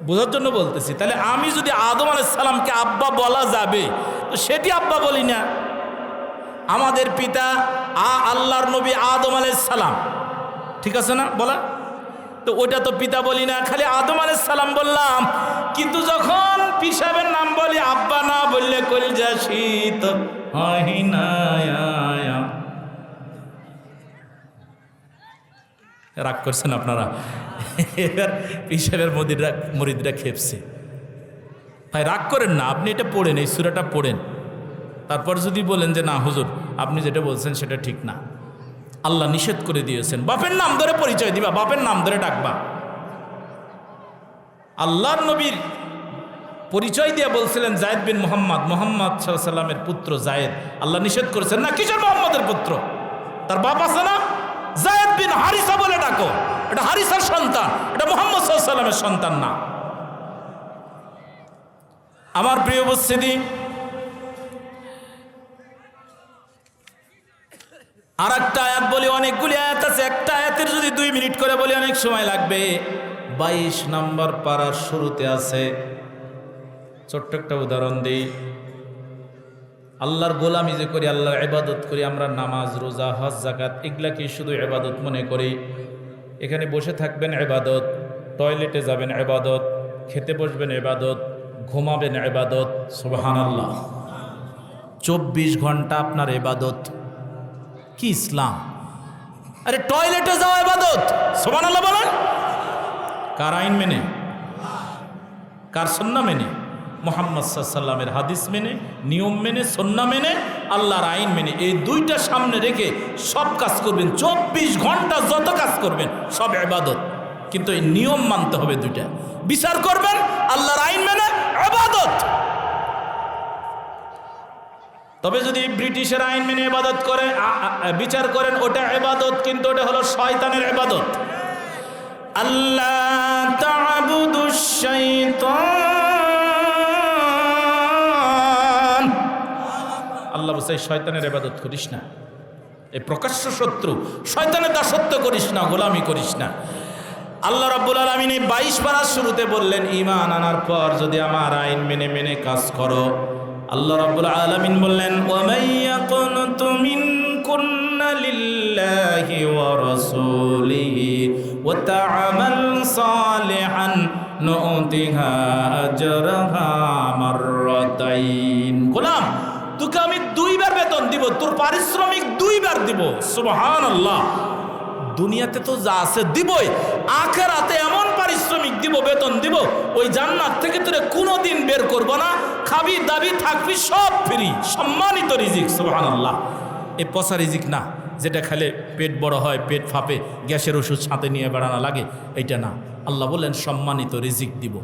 বোঝার জন্য বলতেছি। তাহলে আমি যদি আদম আলাইহিস সালামকে আব্বা বলা যাবে, তো সেটি আব্বা বলি না। আমাদের পিতা আল্লাহর নবী আদম আলাইহিস সালাম, ঠিক আছে না বলা? তো ওটা তো পিতা বলি না, খালি আদম আলাইহিস সালাম বললাম। কিন্তু যখন পিসাবের নাম বলি, আব্বা না বললে কলিজা শীত হয় না। রাগ করছেন আপনারা? এবার পিসাবের মুরিদরা খেপছে। ভাই রাগ করেন না, আপনি এটা পড়েন, এই সূরাটা পড়েন। তারপর যদি বলেন যে না হুজুর আপনি যেটা বলছেন সেটা ঠিক না, আল্লাহ নিষেধ করে দিয়েছেন বাপের নাম ধরে পরিচয় দিবা, বাপের নাম ধরে ডাকবা। আল্লাহর নবীর পরিচয় দিয়ে বলছিলেন জায়েদ বিন মোহাম্মদ, মোহাম্মদ সাল্লাল্লাহু আলাইহি সাল্লামের পুত্র জায়েদ। আল্লাহ নিষেধ করেছেন না, কিসের মোহাম্মদের পুত্র? তার বাপ আছে না, জায়েদ বিন হারিসা বলে ডাকো। এটা হারিসার সন্তান, এটা মোহাম্মদ সাল্লাল্লাহু আলাইহি সাল্লামের সন্তান না। আমার প্রিয় উপস্থিতি, আর একটা আয়াত বলি, অনেকগুলি আয়াত আছে, একটা আয়াতের যদি 2 মিনিট করে বলি অনেক সময় লাগবে। 22 নম্বর পারার শুরুতে আছে, ছোট্ট একটা উদাহরণ দিই। আল্লাহর গোলামি যে করি, আল্লাহর ইবাদত করি আমরা, নামাজ রোজা হজ যাকাত এগুলাকে শুধু ইবাদত মনে করি। এখানে বসে থাকবেন ইবাদত, টয়লেটে যাবেন ইবাদত, খেতে বসবেন ইবাদত, ঘুমাবেন ইবাদত। সুবহানাল্লাহ, 24 ঘন্টা আপনার ইবাদত। কি ইসলাম? আরে টয়লেটে যাওয়া ইবাদত। সুবহানাল্লাহ বলেন। কার আইন মেনে? কার সুন্নাহ মেনে? মুহাম্মদ সাল্লাল্লাহু আলাইহি সাল্লামের হাদিস মেনে, নিয়ম মেনে, সুন্নাহ মেনে, আল্লাহর আইন মেনে। এই দুইটা সামনে রেখে সব কাজ করবেন। 24 ঘন্টা যত কাজ করবেন সব ইবাদত, কিন্তু এই নিয়ম মানতে হবে দুইটা। বিচার করবেন আল্লাহর আইন মেনে, ইবাদত। তবে যদি ব্রিটিশের আইন মেনে ইবাদত করে বিচার করেন, ওটা ইবাদত, কিন্তু ওটা হলো শয়তানের ইবাদত। আল্লাহ তা'বুদুশ শাইতান, আল্লাহ বলছে শয়তানের ইবাদত করিস না। এই প্রকাশ্য শত্রু শয়তানের দাসত্ব করিস না, গোলামি করিস না। আল্লাহ রাব্বুল আলামিন এই 22 পারার শুরুতে বললেন, ঈমান আনার পর যদি আমার আইন মেনে মেনে কাজ করো। আল্লাহ রাব্বুল আলামিন বললেন, ওয়া মাইয়াকুনতু মিনকুন্না লিল্লাহি ওয়া রাসূলিহি ওয়া তা'মাল সালিহান নু'তিহা আজরাহা মাররাতাইন। গোলাম, তোকে আমি 2 বার বেতন দিব, তোর পারিশ্রমিক 2 বার দিব। সুবহানাল্লাহ। দুনিয়াতে তো যা আছে দিবই, আখিরাতে এমন পারিশ্রমিক দিব, বেতন দিব, ওই জান্নাত থেকে তোরে কোনোদিন বের করব না। খাবি দাবি থাকবি সব ফ্রি, সম্মানিত রিজিক। সুবহানাল্লাহ। এই পচা রিজিক না, যেটা খেলে পেট বড় হয়, পেট ফাঁপে, গ্যাসের ওষুধ সাথে নিয়ে বেড়ানো লাগে, এইটা না। আল্লাহ বললেন সম্মানিত রিজিক দিব।